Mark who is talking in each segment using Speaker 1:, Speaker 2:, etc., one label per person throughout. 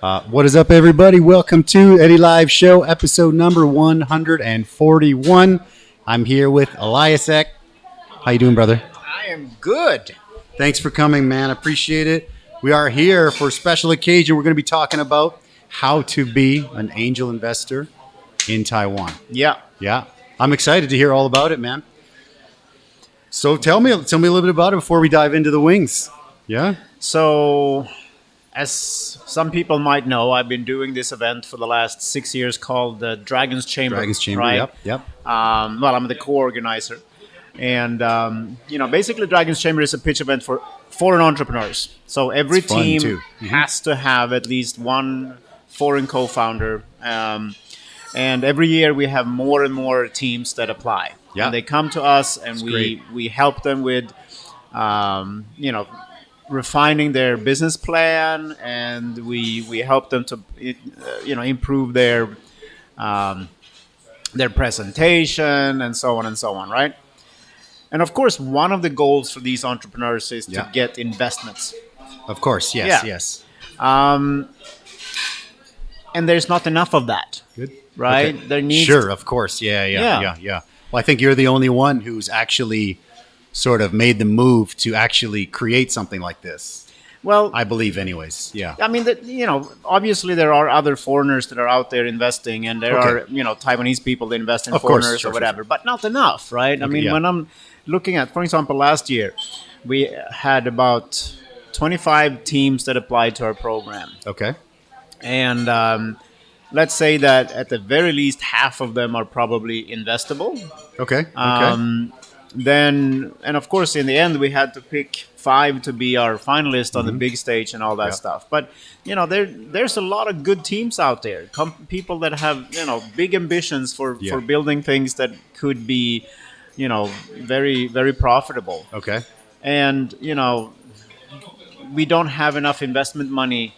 Speaker 1: What is up, everybody? Welcome to Eddy Live Show, episode number 141. I'm here with Elias Ek. How you doing, brother?
Speaker 2: I am good.
Speaker 1: Thanks for coming, man. I appreciate it. We are here for a special occasion. We're going to be talking about how to be an angel investor in Taiwan.
Speaker 2: Yeah.
Speaker 1: I'm excited to hear all about it, man. So tell me a little bit about it before we dive into the wings. Yeah.
Speaker 2: So, as some people might know, I've been doing this event for the last 6 years called the Dragon's Chamber.
Speaker 1: Dragon's Chamber,
Speaker 2: right?
Speaker 1: Yep.
Speaker 2: I'm the co-organizer. And, basically Dragon's Chamber is a pitch event for foreign entrepreneurs. So every team has to have at least one foreign co-founder. And every year we have more and more teams that apply. Yeah. And they come to us and we help them with, refining their business plan, and we help them to, improve their presentation and so on, right? And of course, one of the goals for these entrepreneurs is to get investments.
Speaker 1: Of course, yes.
Speaker 2: And there's not enough of that.
Speaker 1: Good.
Speaker 2: Right?
Speaker 1: Okay.
Speaker 2: There needs
Speaker 1: of course. Yeah. Well, I think you're the only one who's actually sort of made the move to actually create something like this.
Speaker 2: Well,
Speaker 1: I believe anyways. Yeah.
Speaker 2: I mean, obviously there are other foreigners that are out there investing, and there are, Taiwanese people that invest in foreigners or whatever, but not enough, right? I mean, when I'm looking at, for example, last year, we had about 25 teams that applied to our program.
Speaker 1: Okay.
Speaker 2: And let's say that at the very least, half of them are probably investable.
Speaker 1: Okay.
Speaker 2: Then, and of course, in the end, we had to pick 5 to be our finalists on the big stage and all that stuff. But, there's a lot of good teams out there. People that have, big ambitions for building things that could be, very, very profitable.
Speaker 1: Okay.
Speaker 2: And, we don't have enough investment money,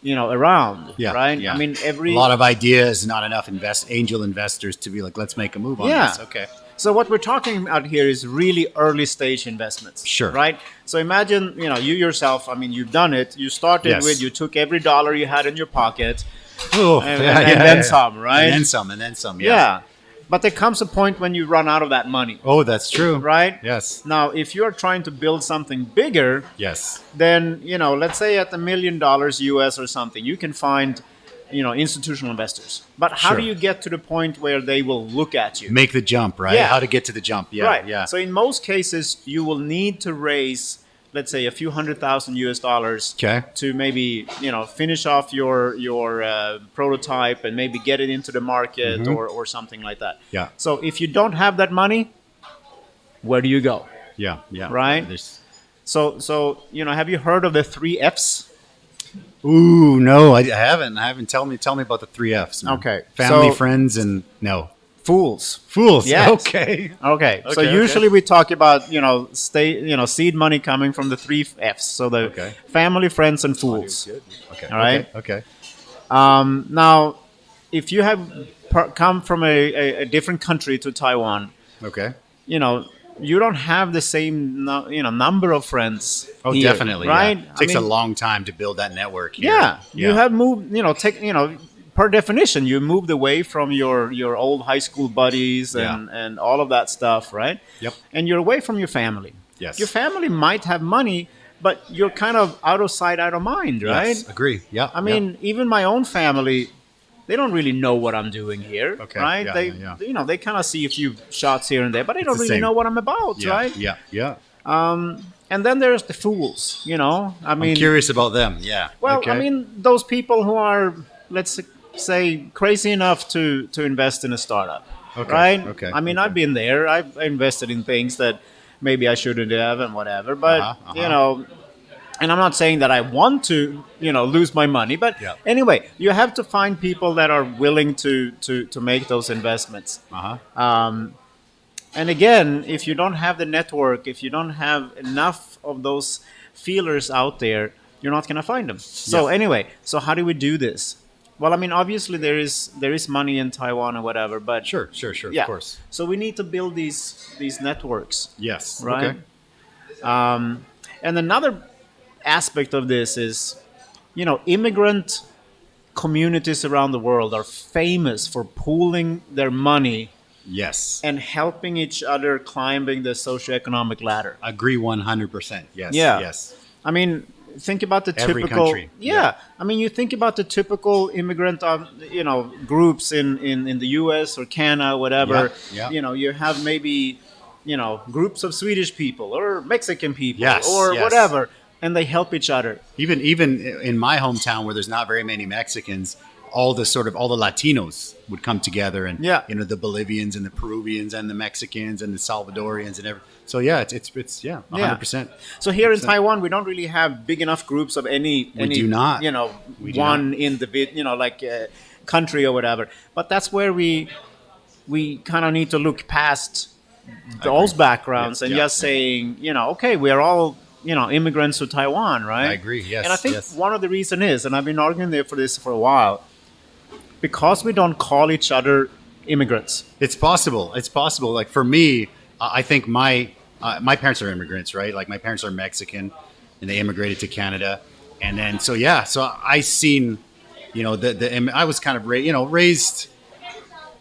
Speaker 2: around, right?
Speaker 1: Yeah.
Speaker 2: I mean,
Speaker 1: a lot of ideas, not enough angel investors to be like, let's make a move on this. Okay.
Speaker 2: So what we're talking about here is really early stage investments.
Speaker 1: Sure.
Speaker 2: Right? So imagine, you yourself, I mean, you've done it. You started you took every dollar you had in your pocket and then some, right?
Speaker 1: And then some, yeah.
Speaker 2: But there comes a point when you run out of that money.
Speaker 1: Oh, that's true.
Speaker 2: Right?
Speaker 1: Yes.
Speaker 2: Now, if you're trying to build something bigger, then, let's say at $1 million US or something, you can find, institutional investors. But how do you get to the point where they will look at you?
Speaker 1: Make the jump, right?
Speaker 2: Yeah.
Speaker 1: How to get to the jump. Yeah.
Speaker 2: Right.
Speaker 1: Yeah.
Speaker 2: So in most cases, you will need to raise, let's say, a few $100,000 US to maybe, finish off your prototype and maybe get it into the market or something like that.
Speaker 1: Yeah.
Speaker 2: So if you don't have that money, where do you go?
Speaker 1: Yeah.
Speaker 2: Right? So have you heard of the 3 Fs?
Speaker 1: Ooh, no, I haven't. Tell me about the 3 Fs. Man.
Speaker 2: Okay.
Speaker 1: Family, friends, and
Speaker 2: Fools.
Speaker 1: Yes. Okay.
Speaker 2: So usually we talk about, seed money coming from the 3 Fs. So the family, friends, and fools.
Speaker 1: Okay.
Speaker 2: All right.
Speaker 1: Okay.
Speaker 2: Now, if you have come from a different country to Taiwan, you don't have the same, number of friends.
Speaker 1: Oh,
Speaker 2: here,
Speaker 1: definitely.
Speaker 2: Right.
Speaker 1: Yeah. It takes a long time to build that network here.
Speaker 2: Yeah. You have moved, per definition, you moved away from your old high school buddies and all of that stuff, right?
Speaker 1: Yep.
Speaker 2: And you're away from your family.
Speaker 1: Yes.
Speaker 2: Your family might have money, but you're kind of out of sight, out of mind, right?
Speaker 1: Yes, agree. Yeah.
Speaker 2: I mean, even my own family, they don't really know what I'm doing here, right? They kind of see a few shots here and there, but they don't really know what I'm about, right?
Speaker 1: Yeah.
Speaker 2: And then there's the fools, I'm
Speaker 1: curious about them, yeah.
Speaker 2: Well, I mean, those people who are, let's say, crazy enough to invest in a startup, right?
Speaker 1: Okay.
Speaker 2: I mean, I've been there. I've invested in things that maybe I shouldn't have and whatever, but, and I'm not saying that I want to, lose my money, but anyway, you have to find people that are willing to make those investments. And again, if you don't have the network, if you don't have enough of those feelers out there, you're not going to find them. So anyway, so how do we do this? Well, I mean, obviously there is money in Taiwan or whatever, but
Speaker 1: sure, of course.
Speaker 2: So we need to build these networks.
Speaker 1: Yes.
Speaker 2: Right.
Speaker 1: Okay.
Speaker 2: And another aspect of this is, immigrant communities around the world are famous for pooling their money
Speaker 1: Yes.
Speaker 2: and helping each other climbing the socioeconomic ladder.
Speaker 1: Agree 100%. Yes.
Speaker 2: Yeah.
Speaker 1: Yes.
Speaker 2: I mean, think about the
Speaker 1: Every
Speaker 2: typical.
Speaker 1: country.
Speaker 2: Yeah. I mean, you think about the typical immigrant, groups in the U.S. or Canada, whatever.
Speaker 1: Yeah.
Speaker 2: You have maybe, groups of Swedish people or Mexican people
Speaker 1: Yes,
Speaker 2: or
Speaker 1: yes.
Speaker 2: whatever, and they help each other.
Speaker 1: Even in my hometown where there's not very many Mexicans, all the Latinos would come together, and
Speaker 2: Yeah.
Speaker 1: the Bolivians and the Peruvians and the Mexicans and the Salvadorians and everything. So yeah, it's 100%.
Speaker 2: So here in Taiwan, we don't really have big enough groups of any
Speaker 1: do not. We do
Speaker 2: one
Speaker 1: not.
Speaker 2: individual, country or whatever. But that's where we kind of need to look past those backgrounds and just saying, okay, we are all immigrants to Taiwan, right?
Speaker 1: I agree. Yes.
Speaker 2: And I think
Speaker 1: yes.
Speaker 2: one of the reasons is, and I've been arguing there for this for a while, because we don't call each other immigrants.
Speaker 1: It's possible. It's possible. Like for me, I think my parents are immigrants, right? Like my parents are Mexican, and they immigrated to Canada, and then so I seen, I was kind of raised.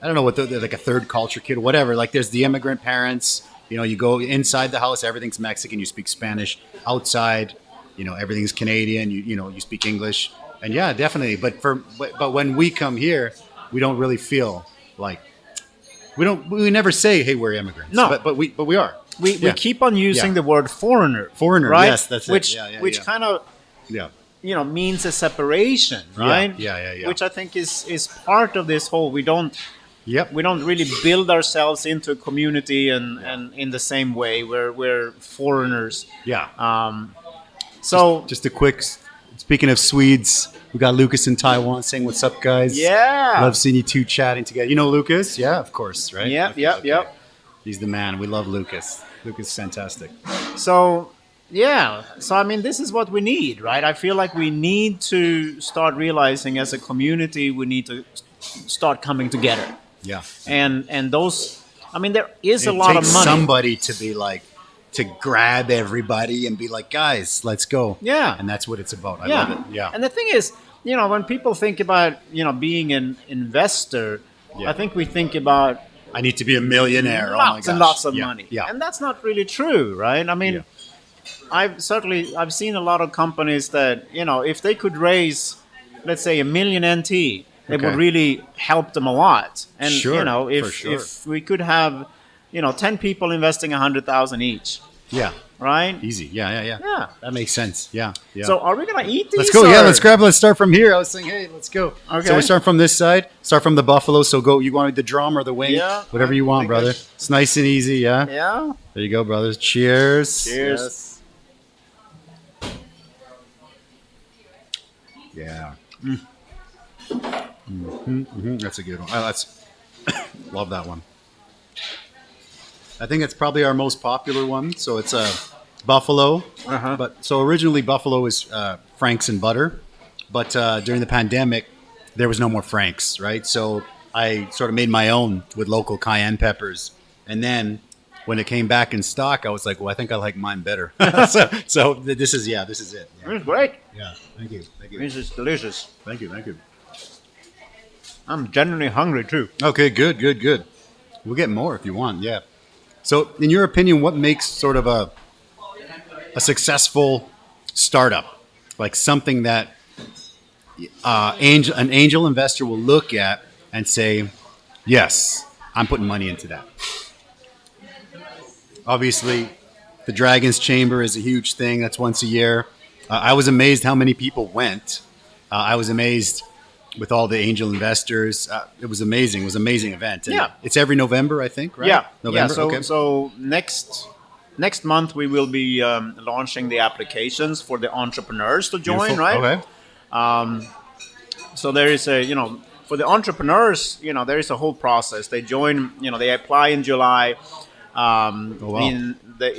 Speaker 1: I don't know what like a third culture kid, whatever. Like there's the immigrant parents. You go inside the house, everything's Mexican. You speak Spanish. Outside, everything's Canadian. You speak English. And yeah, definitely. But when we come here, we don't really feel like we never say, hey, we're immigrants.
Speaker 2: No.
Speaker 1: But we are.
Speaker 2: We keep on using the word foreigner.
Speaker 1: Foreigner,
Speaker 2: right?
Speaker 1: yes, that's it.
Speaker 2: Which kind of
Speaker 1: Yeah.
Speaker 2: means a separation, right?
Speaker 1: Yeah.
Speaker 2: Which I think is part of this whole. We don't really build ourselves into a community and in the same way. We're foreigners.
Speaker 1: Yeah.
Speaker 2: So
Speaker 1: just a quick. Speaking of Swedes, we got Lucas in Taiwan saying, "What's up, guys?"
Speaker 2: Yeah.
Speaker 1: Love seeing you two chatting together. You know Lucas? Yeah, of course, right?
Speaker 2: Yep, yep.
Speaker 1: He's the man. We love Lucas. Lucas is fantastic.
Speaker 2: So, I mean, this is what we need, right? I feel like we need to start realizing as a community, we need to start coming together.
Speaker 1: Yeah.
Speaker 2: And those, I mean, there is a lot of
Speaker 1: takes
Speaker 2: money.
Speaker 1: Somebody to be like, to grab everybody and be like, guys, let's go.
Speaker 2: Yeah.
Speaker 1: And that's what it's about. I love it. Yeah.
Speaker 2: And the thing is, when people think about, being an investor, I think we think about
Speaker 1: I need to be a millionaire.
Speaker 2: lots and lots of
Speaker 1: Yeah.
Speaker 2: money.
Speaker 1: Yeah.
Speaker 2: And that's not really true, right? I mean, I've seen a lot of companies that, if they could raise, let's say, 1 million NT, it would really help them a lot. And,
Speaker 1: Sure,
Speaker 2: if we could have, 10 people investing 100,000 each,
Speaker 1: Yeah.
Speaker 2: right?
Speaker 1: Easy. Yeah.
Speaker 2: Yeah.
Speaker 1: That makes sense. Yeah.
Speaker 2: So are we going to eat these?
Speaker 1: Let's go.
Speaker 2: or-
Speaker 1: Yeah, let's start from here. I was saying, hey, let's go.
Speaker 2: Okay.
Speaker 1: So we start from this side. Start from the buffalo. So go. You want the drum or the wing?
Speaker 2: Yeah.
Speaker 1: Whatever you want,
Speaker 2: think
Speaker 1: brother. It's nice and easy. Yeah.
Speaker 2: Yeah.
Speaker 1: There you go, brothers. Cheers.
Speaker 2: Cheers.
Speaker 1: Yes. Yeah. That's a good one. Love that one. I think it's probably our most popular one. So it's a buffalo. But so originally buffalo was Franks and butter, but during the pandemic there was no more Franks, right? So I sort of made my own with local cayenne peppers, and then when it came back in stock, I was like, well, I think I like mine better. so this is it. Yeah.
Speaker 2: It's great.
Speaker 1: Yeah. Thank you.
Speaker 2: This is delicious.
Speaker 1: Thank you.
Speaker 2: I'm genuinely hungry too.
Speaker 1: Okay, good. We'll get more if you want. Yeah. So, in your opinion, what makes sort of a successful startup, like something that an angel investor will look at and say, "Yes, I'm putting money into that." Obviously, the Dragon's Chamber is a huge thing. That's once a year. I was amazed how many people went. I was amazed with all the angel investors. It was amazing. It was an amazing event. And it's every November, I think, right?
Speaker 2: Yeah.
Speaker 1: November?
Speaker 2: Yeah.
Speaker 1: Okay.
Speaker 2: So next month we will be launching the applications for the entrepreneurs to join,
Speaker 1: Beautiful.
Speaker 2: right?
Speaker 1: Okay.
Speaker 2: So there is for the entrepreneurs, there is a whole process. They join, they apply in July.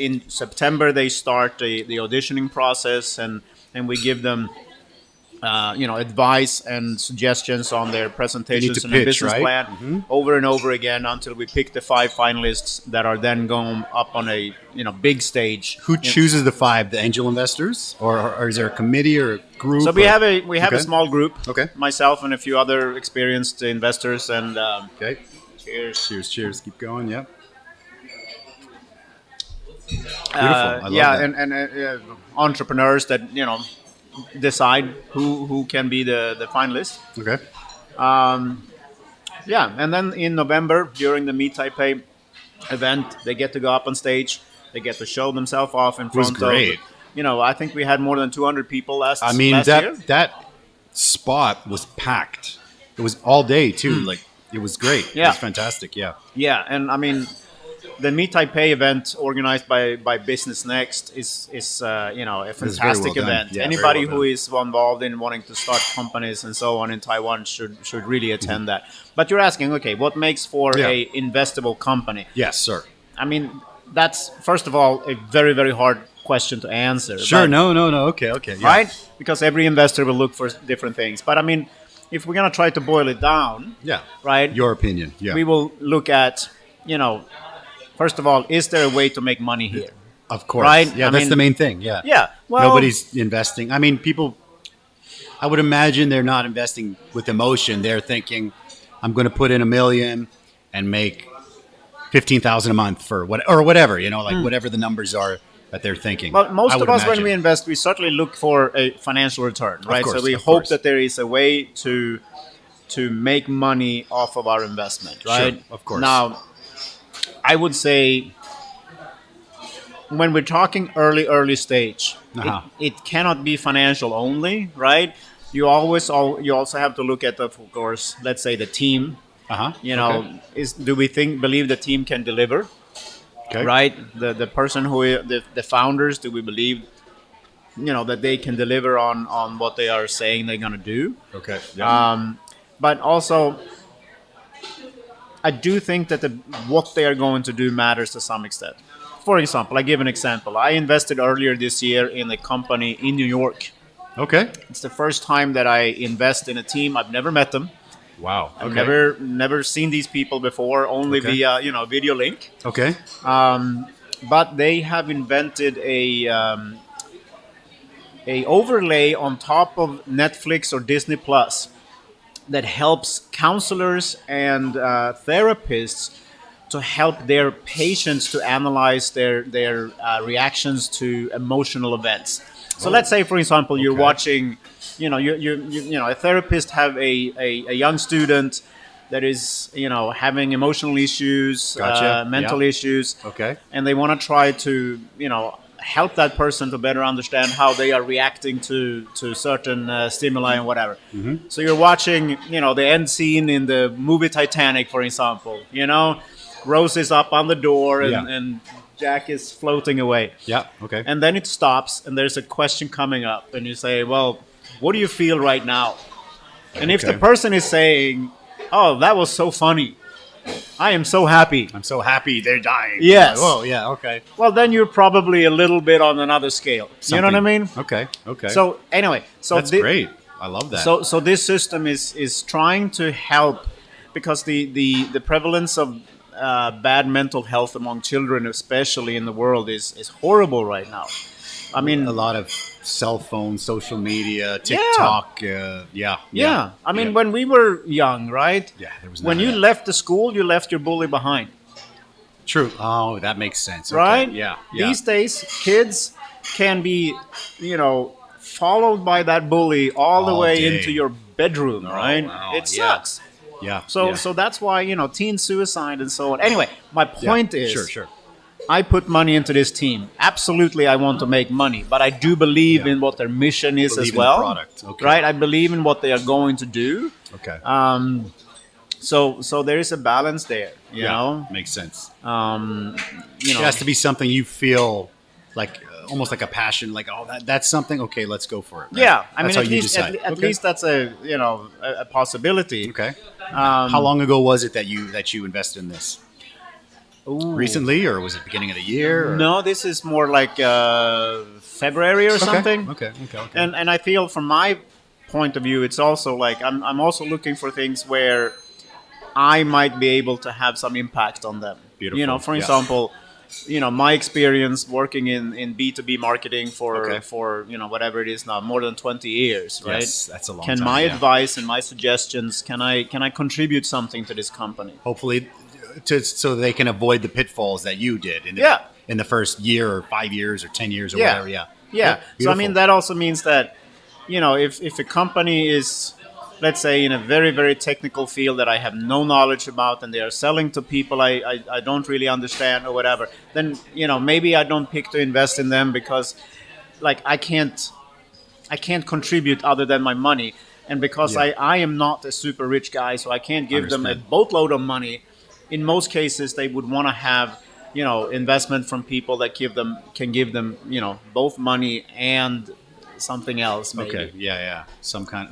Speaker 2: In September they start the auditioning process, and we give them advice and suggestions on their presentations and
Speaker 1: pitch,
Speaker 2: business
Speaker 1: right?
Speaker 2: plan over and over again until we pick the 5 finalists that are then going up on a big stage.
Speaker 1: Who chooses the 5? The angel investors, or is there a committee or group?
Speaker 2: So we have a small group.
Speaker 1: Okay.
Speaker 2: Myself and a few other experienced investors. And
Speaker 1: Okay. Cheers. Keep going. Yeah. Beautiful. I love that.
Speaker 2: and entrepreneurs that decide who can be the finalist.
Speaker 1: Okay.
Speaker 2: And then in November during the Meet Taipei event, they get to go up on stage. They get to show themselves off in front
Speaker 1: great.
Speaker 2: of. I think we had more than 200 people last.
Speaker 1: That
Speaker 2: year.
Speaker 1: that spot was packed. It was all day too. Like it was great.
Speaker 2: Yeah.
Speaker 1: It was fantastic. Yeah.
Speaker 2: Yeah, and the Meet Taipei event organized by Business Next is a fantastic event.
Speaker 1: Yeah,
Speaker 2: Anybody who is involved in wanting to start companies and so on in Taiwan should really attend that. But you're asking, okay, what makes for a investable company?
Speaker 1: Yes, sir.
Speaker 2: That's first of all a very, very hard question to answer.
Speaker 1: Sure.
Speaker 2: But,
Speaker 1: no. Okay. Yeah.
Speaker 2: right? Because every investor will look for different things. But if we're gonna try to boil it down, right?
Speaker 1: Your opinion. Yeah.
Speaker 2: We will look at first of all, is there a way to make money here?
Speaker 1: Of course.
Speaker 2: Right?
Speaker 1: Yeah, that's the main thing. Yeah.
Speaker 2: Yeah. Well,
Speaker 1: nobody's investing. People, I would imagine they're not investing with emotion. They're thinking, I'm going to put in $1 million and make 15,000 a month for whatever, whatever the numbers are that they're thinking.
Speaker 2: Well, most of us, when we invest, we certainly look for a financial return, right? So we hope that there is a way to make money off of our investment, right?
Speaker 1: Sure, of course.
Speaker 2: Now, I would say when we're talking early stage, it cannot be financial only, right? You also have to look at, of course, let's say the team. Do we believe the team can deliver? Okay. Right? The person the founders, do we believe that they can deliver on what they are saying they're going to do?
Speaker 1: Okay. Yeah.
Speaker 2: But also, I do think that what they are going to do matters to some extent. For example, I give an example. I invested earlier this year in a company in New York.
Speaker 1: Okay.
Speaker 2: It's the first time that I invest in a team. I've never met them.
Speaker 1: Wow. Okay.
Speaker 2: I've never seen these people before, only via video link.
Speaker 1: Okay.
Speaker 2: But they have invented a overlay on top of Netflix or Disney Plus that helps counselors and therapists to help their patients to analyze their reactions to emotional events. So let's say, for example, you're watching, a therapist have a young student that is, having emotional issues, mental issues.
Speaker 1: Okay.
Speaker 2: And they want to try to, help that person to better understand how they are reacting to certain stimuli and whatever. Mm-hmm. So you're watching, the end scene in the movie Titanic, for example, Rose is up on the door and Jack is floating away.
Speaker 1: Yeah, okay.
Speaker 2: And then it stops and there's a question coming up and you say, well, what do you feel right now? And if the person is saying, oh, that was so funny, I am so happy.
Speaker 1: I'm so happy they're dying.
Speaker 2: Yes.
Speaker 1: Oh, yeah, okay.
Speaker 2: Well, then you're probably a little bit on another scale. You know what I mean?
Speaker 1: Okay.
Speaker 2: So anyway.
Speaker 1: That's great. I love that.
Speaker 2: So this system is trying to help because the prevalence of bad mental health among children, especially in the world, is horrible right now.
Speaker 1: A lot of cell phones, social media, TikTok. Yeah.
Speaker 2: When we were young, right?
Speaker 1: Yeah, there was
Speaker 2: when you left the school, you left your bully behind.
Speaker 1: True. Oh, that makes sense. Okay.
Speaker 2: Right?
Speaker 1: Yeah.
Speaker 2: These days, kids can be, followed by that bully all the way into your bedroom, right?
Speaker 1: Wow.
Speaker 2: It sucks.
Speaker 1: Yeah.
Speaker 2: So that's why, teen suicide and so on. Anyway, my point is,
Speaker 1: sure.
Speaker 2: I put money into this team. Absolutely, I want to make money, but I do believe in what their mission is as well.
Speaker 1: In the product. Okay.
Speaker 2: Right? I believe in what they are going to do.
Speaker 1: Okay.
Speaker 2: So there is a balance there. You know,
Speaker 1: makes sense.
Speaker 2: It
Speaker 1: has to be something you feel like almost like a passion. Like, that's something. Okay, let's go for it. Right?
Speaker 2: Yeah,
Speaker 1: that's how you decide.
Speaker 2: At least that's a possibility.
Speaker 1: Okay. How long ago was it that you invested in this?
Speaker 2: Ooh.
Speaker 1: Recently, or was it beginning of the year? Or?
Speaker 2: No, this is more like February or something.
Speaker 1: Okay.
Speaker 2: And I feel from my point of view, it's also like I'm also looking for things where I might be able to have some impact on them.
Speaker 1: Beautiful.
Speaker 2: For example, my experience working in B2B marketing
Speaker 1: Okay.
Speaker 2: for whatever it is now, more than 20 years, right?
Speaker 1: Yes, that's a long
Speaker 2: Can
Speaker 1: time,
Speaker 2: my
Speaker 1: yeah.
Speaker 2: advice and my suggestions, can I contribute something to this company?
Speaker 1: Hopefully, so they can avoid the pitfalls that you did in the first year or 5 years or 10 years or whatever. Yeah.
Speaker 2: Yeah. So I mean,
Speaker 1: Beautiful.
Speaker 2: that also means that, if a company is, let's say, in a very, very technical field that I have no knowledge about, and they are selling to people I don't really understand or whatever, then, maybe I don't pick to invest in them because, like, I can't contribute other than my money. And because
Speaker 1: Yeah.
Speaker 2: I am not a super rich guy, so I can't give them a
Speaker 1: Understand.
Speaker 2: boatload of money. In most cases, they would want to have, investment from people that can give them, both money and something else, maybe.
Speaker 1: Okay. Yeah. Some kind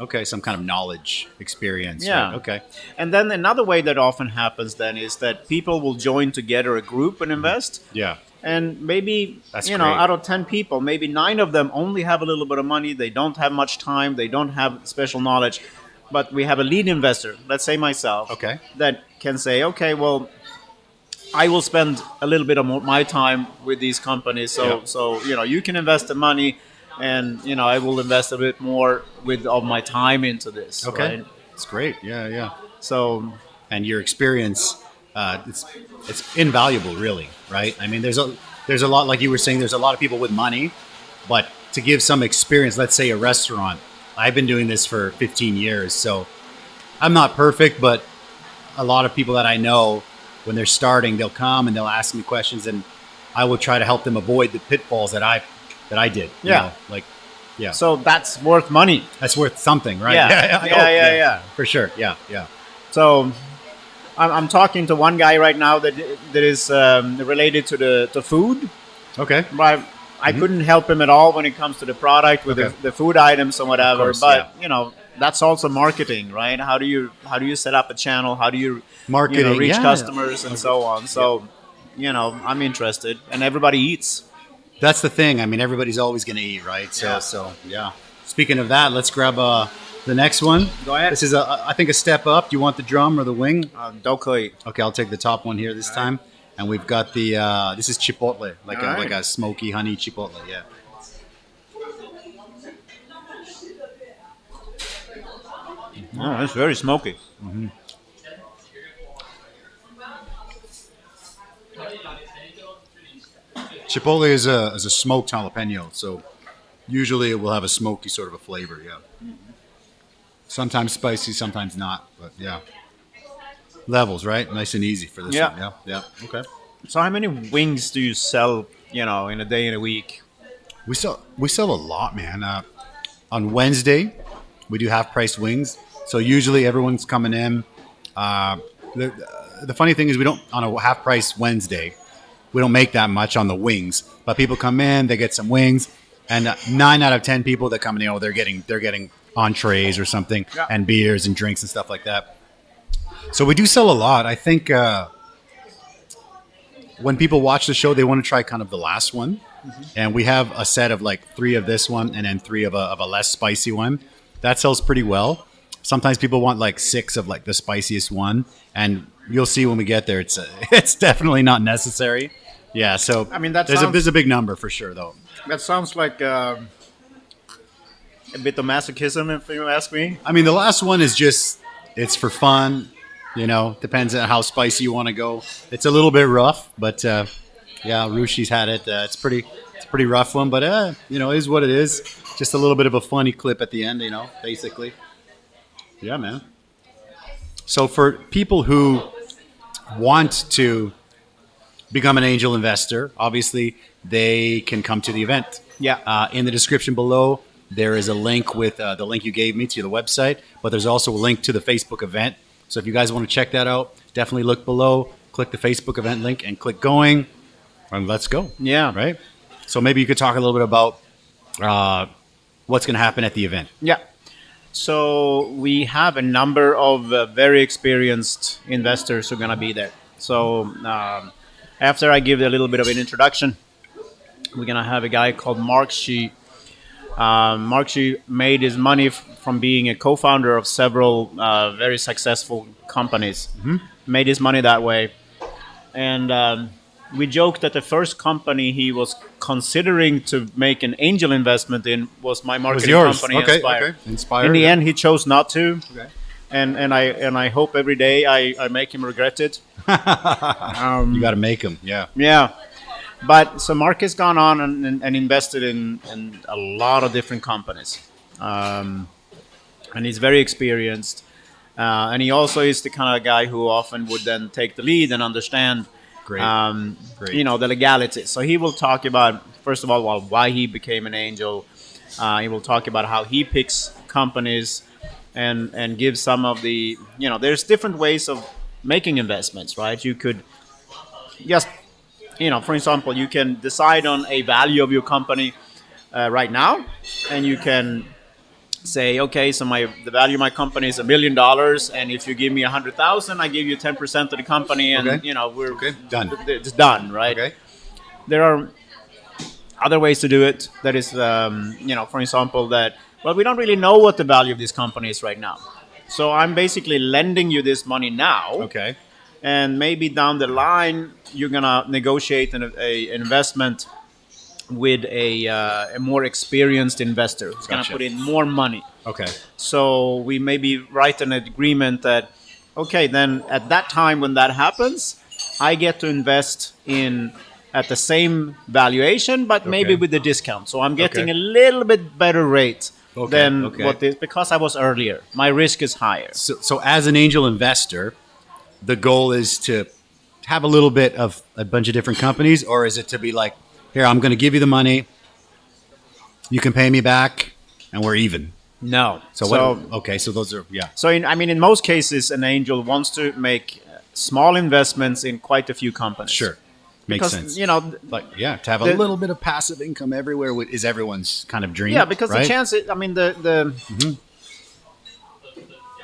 Speaker 1: of knowledge, experience.
Speaker 2: Yeah.
Speaker 1: Right? Okay.
Speaker 2: And then another way that often happens then is that people will join together a group and invest.
Speaker 1: Yeah.
Speaker 2: And maybe,
Speaker 1: That's
Speaker 2: you
Speaker 1: great.
Speaker 2: know, out of 10 people, maybe 9 of them only have a little bit of money. They don't have much time. They don't have special knowledge. But we have a lead investor, let's say myself,
Speaker 1: Okay.
Speaker 2: that can say, okay, well, I will spend a little bit of my time with these companies. So you can invest the money, and, I will invest a bit more of my time into this.
Speaker 1: Okay.
Speaker 2: Right?
Speaker 1: It's great. Yeah.
Speaker 2: So,
Speaker 1: And your experience, it's invaluable, really, right? I mean, there's a lot, like you were saying, there's a lot of people with money, but to give some experience, let's say a restaurant. I've been doing this for 15 years, so I'm not perfect, but a lot of people that I know, when they're starting, they'll come and they'll ask me questions, and I will try to help them avoid the pitfalls that I did.
Speaker 2: Yeah.
Speaker 1: Yeah.
Speaker 2: So that's worth money.
Speaker 1: That's worth something, right?
Speaker 2: Yeah. Yeah.
Speaker 1: For sure. Yeah.
Speaker 2: So I'm talking to one guy right now that is related to food.
Speaker 1: Okay.
Speaker 2: But I couldn't help him at all when it comes to the product with
Speaker 1: Okay.
Speaker 2: the food items and whatever.
Speaker 1: course,
Speaker 2: But
Speaker 1: yeah.
Speaker 2: that's also marketing, right? How do you set up a channel? How do you
Speaker 1: Marketing,
Speaker 2: reach
Speaker 1: yeah.
Speaker 2: customers and so on? So I'm interested, and everybody eats.
Speaker 1: That's the thing. I mean, everybody's always going to eat, right? So yeah. Speaking of that, let's grab the next one.
Speaker 2: Go ahead.
Speaker 1: This is I think a step up. Do you want the drum or the wing?
Speaker 2: 都可以.
Speaker 1: Okay, I'll take the top one here this time. And we've got the this is chipotle, like
Speaker 2: All right.
Speaker 1: like a smoky honey chipotle. Yeah.
Speaker 2: Oh, that's very smoky.
Speaker 1: Chipotle is a smoked jalapeno, so usually it will have a smoky sort of a flavor. Yeah. Sometimes spicy, sometimes not, but yeah. Levels, right? Nice and easy for this
Speaker 2: Yeah.
Speaker 1: one. Yeah. Okay.
Speaker 2: So how many wings do you sell, in a day, in a week?
Speaker 1: We sell a lot, man. On Wednesday, we do half priced wings. So usually everyone's coming in. The funny thing is we don't, on a half price Wednesday, we don't make that much on the wings. But people come in, they get some wings, and 9 out of 10 people that come in, they're getting entrees or something,
Speaker 2: Yeah.
Speaker 1: and beers and drinks and stuff like that. So we do sell a lot. I think when people watch the show, they want to try kind of the last one. And we have a set of like 3 of this one and then 3 of a less spicy one. That sells pretty well. Sometimes people want like 6 of like the spiciest one, and you'll see when we get there, it's definitely not necessary. Yeah, so
Speaker 2: I mean, that
Speaker 1: there's
Speaker 2: sounds-
Speaker 1: a big number for sure, though.
Speaker 2: That sounds like a bit of masochism, if you ask me.
Speaker 1: I mean, the last one is just it's for fun. Depends on how spicy you want to go. It's a little bit rough, but yeah, Rushi's had it. It's a pretty rough one, but it is what it is. Just a little bit of a funny clip at the end, basically. Yeah, man. So for people who want to become an angel investor, obviously they can come to the event.
Speaker 2: Yeah.
Speaker 1: In the description below, there is a link with the link you gave me to the website, but there's also a link to the Facebook event. So if you guys want to check that out, definitely look below, click the Facebook event link, and click going, and let's go.
Speaker 2: Yeah.
Speaker 1: Right? So maybe you could talk a little bit about what's going to happen at the event.
Speaker 2: Yeah. So we have a number of very experienced investors who are going to be there. So after I give a little bit of an introduction, we're going to have a guy called Mark Shi. Mark Shi made his money from being a co-founder of several very successful companies. Made his money that way. And we joked that the first company he was considering to make an angel investment in was my marketing company, Inspire.
Speaker 1: Okay. Inspire.
Speaker 2: In the end, he chose not to.
Speaker 1: Okay.
Speaker 2: And I hope every day I make him regret it.
Speaker 1: You got to make him, yeah.
Speaker 2: Yeah. But so Mark has gone on and invested in a lot of different companies. And he's very experienced. And he also is the kind of guy who often would then take the lead and understand
Speaker 1: Great.
Speaker 2: the legalities. So he will talk about, first of all, why he became an angel. He will talk about how he picks companies and give some of the, there's different ways of making investments, right? You could just, for example, you can decide on a value of your company right now, and you can say, okay, so the value of my company is $1 million, and if you give me 100,000, I give you 10% of the company, and we're
Speaker 1: done.
Speaker 2: It's done, right?
Speaker 1: Okay.
Speaker 2: There are other ways to do it. That is, for example, that we don't really know what the value of this company is right now. So I'm basically lending you this money now.
Speaker 1: Okay.
Speaker 2: And maybe down the line, you're going to negotiate an investment with a more experienced investor who's going to put in more money.
Speaker 1: Okay.
Speaker 2: So we maybe write an agreement that, okay, then at that time when that happens, I get to invest in at the same valuation, but maybe with a discount. So I'm getting a little bit better rate than what this, because I was earlier. My risk is higher.
Speaker 1: So as an angel investor, the goal is to have a little bit of a bunch of different companies, or is it to be like, here, I'm going to give you the money, you can pay me back, and we're even?
Speaker 2: No.
Speaker 1: So those are,
Speaker 2: So in most cases, an angel wants to make small investments in quite a few companies.
Speaker 1: Sure. Makes sense. To have a little bit of passive income everywhere is everyone's kind of dream.
Speaker 2: Yeah, because the chance,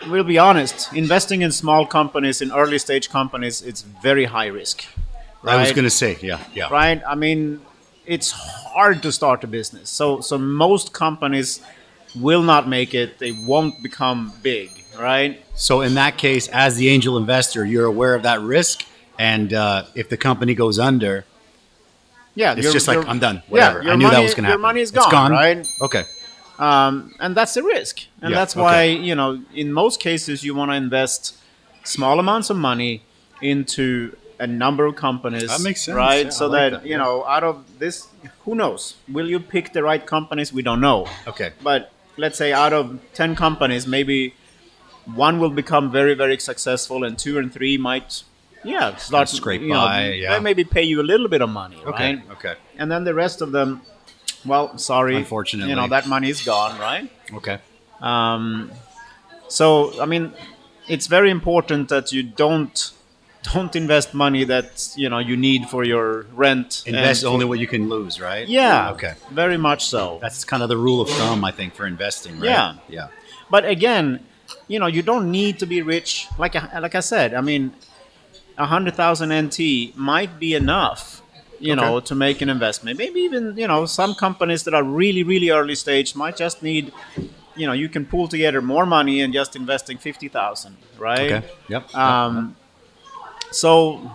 Speaker 2: we'll be honest, investing in small companies, in early stage companies, it's very high risk. Right?
Speaker 1: I was going to say, yeah.
Speaker 2: Right? It's hard to start a business. So most companies will not make it. They won't become big, right?
Speaker 1: So in that case, as the angel investor, you're aware of that risk. And if the company goes under, it's just like, I'm done. Whatever. I knew that was going to happen.
Speaker 2: Your money is gone, right?
Speaker 1: Okay.
Speaker 2: And that's the risk. And that's why, in most cases, you want to invest small amounts of money into a number of companies.
Speaker 1: That makes sense.
Speaker 2: Right?
Speaker 1: Yeah,
Speaker 2: so that, out of this, who knows? Will you pick the right companies? We don't know.
Speaker 1: Okay.
Speaker 2: But let's say out of 10 companies, maybe one will become very, very successful, and 2 and 3 might... start
Speaker 1: scrape by.
Speaker 2: Maybe pay you a little bit of money, right?
Speaker 1: Okay.
Speaker 2: And then the rest of them, sorry,
Speaker 1: unfortunately,
Speaker 2: that money is gone, right?
Speaker 1: Okay.
Speaker 2: It's very important that you don't invest money that you need for your rent.
Speaker 1: Invest only what you can lose, right?
Speaker 2: Yeah.
Speaker 1: Okay.
Speaker 2: Very much so.
Speaker 1: That's kind of the rule of thumb, I think, for investing, right? Yeah.
Speaker 2: But again, you don't need to be rich. Like I said, 100,000 NT might be enough, to make an investment. Maybe even, some companies that are really, really early stage might just need, you can pull together more money and just investing 50,000, right?
Speaker 1: Okay. Yep.
Speaker 2: So,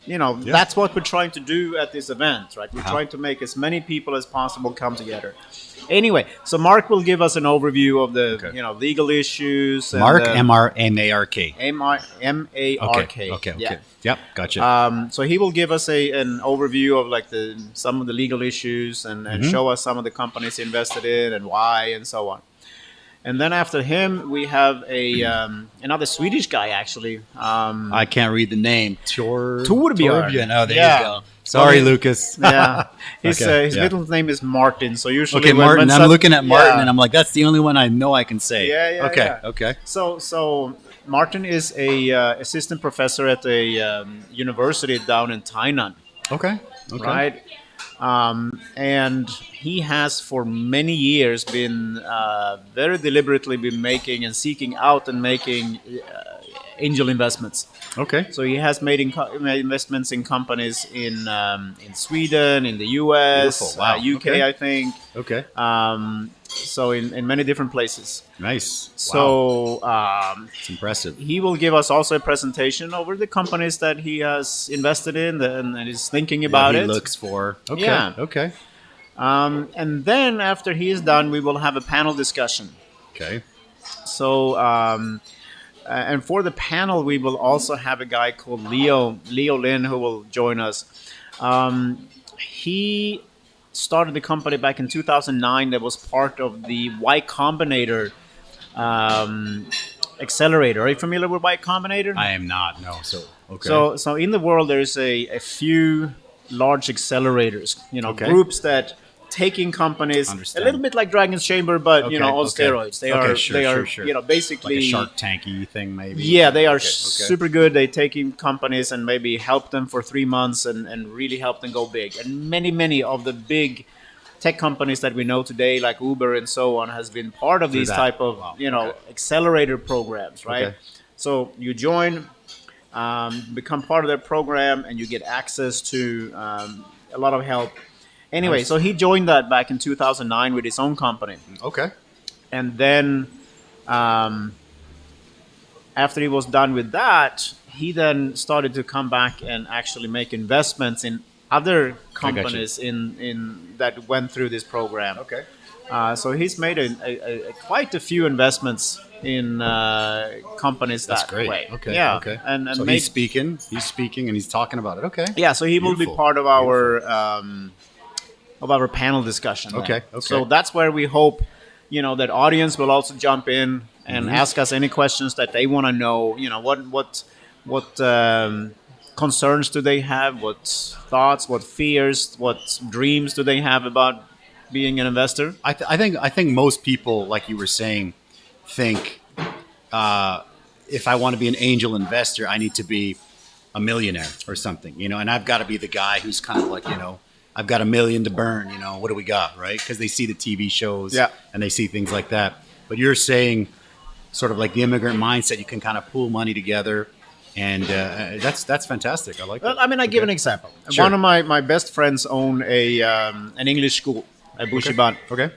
Speaker 2: that's what we're trying to do at this event, right? We're trying to make as many people as possible come together. Anyway, so Mark will give us an overview of the legal issues.
Speaker 1: Mark, M-A-R-K.
Speaker 2: M-A-R-K.
Speaker 1: Okay. Yep, gotcha.
Speaker 2: So he will give us an overview of some of the legal issues and show us some of the companies he invested in and why and so on. And then after him, we have another Swedish guy, actually.
Speaker 1: I can't read the name.
Speaker 2: Torbjörn.
Speaker 1: Oh, there you go. Sorry, Lucas.
Speaker 2: Yeah. His middle name is Martin. So usually
Speaker 1: when Martin. I'm looking at Martin and I'm like, that's the only one I know I can say.
Speaker 2: Yeah.
Speaker 1: Okay.
Speaker 2: So Martin is a assistant professor at a university down in Taiwan.
Speaker 1: Okay.
Speaker 2: Right? And he has for many years been very deliberately been making and seeking out and making angel investments.
Speaker 1: Okay.
Speaker 2: So he has made investments in companies in Sweden, in the US,
Speaker 1: Wow.
Speaker 2: UK, I think.
Speaker 1: Okay.
Speaker 2: So in many different places.
Speaker 1: Nice.
Speaker 2: So
Speaker 1: it's impressive.
Speaker 2: He will give us also a presentation over the companies that he has invested in and is thinking about it.
Speaker 1: He looks for. Okay.
Speaker 2: Yeah.
Speaker 1: Okay.
Speaker 2: And then after he is done, we will have a panel discussion.
Speaker 1: Okay.
Speaker 2: So, and for the panel, we will also have a guy called Leo Lin who will join us. He started the company back in 2009 that was part of the Y Combinator accelerator. Are you familiar with Y Combinator?
Speaker 1: I am not, no. Okay.
Speaker 2: So in the world, there's a few large accelerators, groups that taking companies a little bit like Dragon's Chamber, but on steroids. They are basically
Speaker 1: like a Shark Tanky thing, maybe.
Speaker 2: Yeah, they are super good. They taking companies and maybe help them for 3 months and really help them go big. And many of the big tech companies that we know today, like Uber and so on, has been part of these type of accelerator programs, right? Okay. So you join, become part of their program, and you get access to a lot of help. Anyway, nice. So he joined that back in 2009 with his own company.
Speaker 1: Okay.
Speaker 2: And then after he was done with that, he then started to come back and actually make investments in other companies in that went through this program.
Speaker 1: Okay.
Speaker 2: So he's made quite a few investments in companies
Speaker 1: That's
Speaker 2: that
Speaker 1: great.
Speaker 2: way.
Speaker 1: Okay.
Speaker 2: Yeah.
Speaker 1: Okay.
Speaker 2: And
Speaker 1: so he's speaking and he's talking about it. Okay.
Speaker 2: Yeah. So he will be part of our panel discussion.
Speaker 1: Okay.
Speaker 2: So that's where we hope, that audience will also jump in and ask us any questions that they want to know. What concerns do they have? What thoughts? What fears? What dreams do they have about being an investor?
Speaker 1: I think most people, like you were saying, think if I want to be an angel investor, I need to be a millionaire or something, and I've got to be the guy who's kind of like, I've got $1 million to burn, what do we got, right? Because they see the TV shows and they see things like that. But you're saying sort of like the immigrant mindset, you can kind of pool money together. And that's fantastic. I like that.
Speaker 2: Well, I give an example. Sure. One of my best friends own an English school at Bushiban.
Speaker 1: Okay.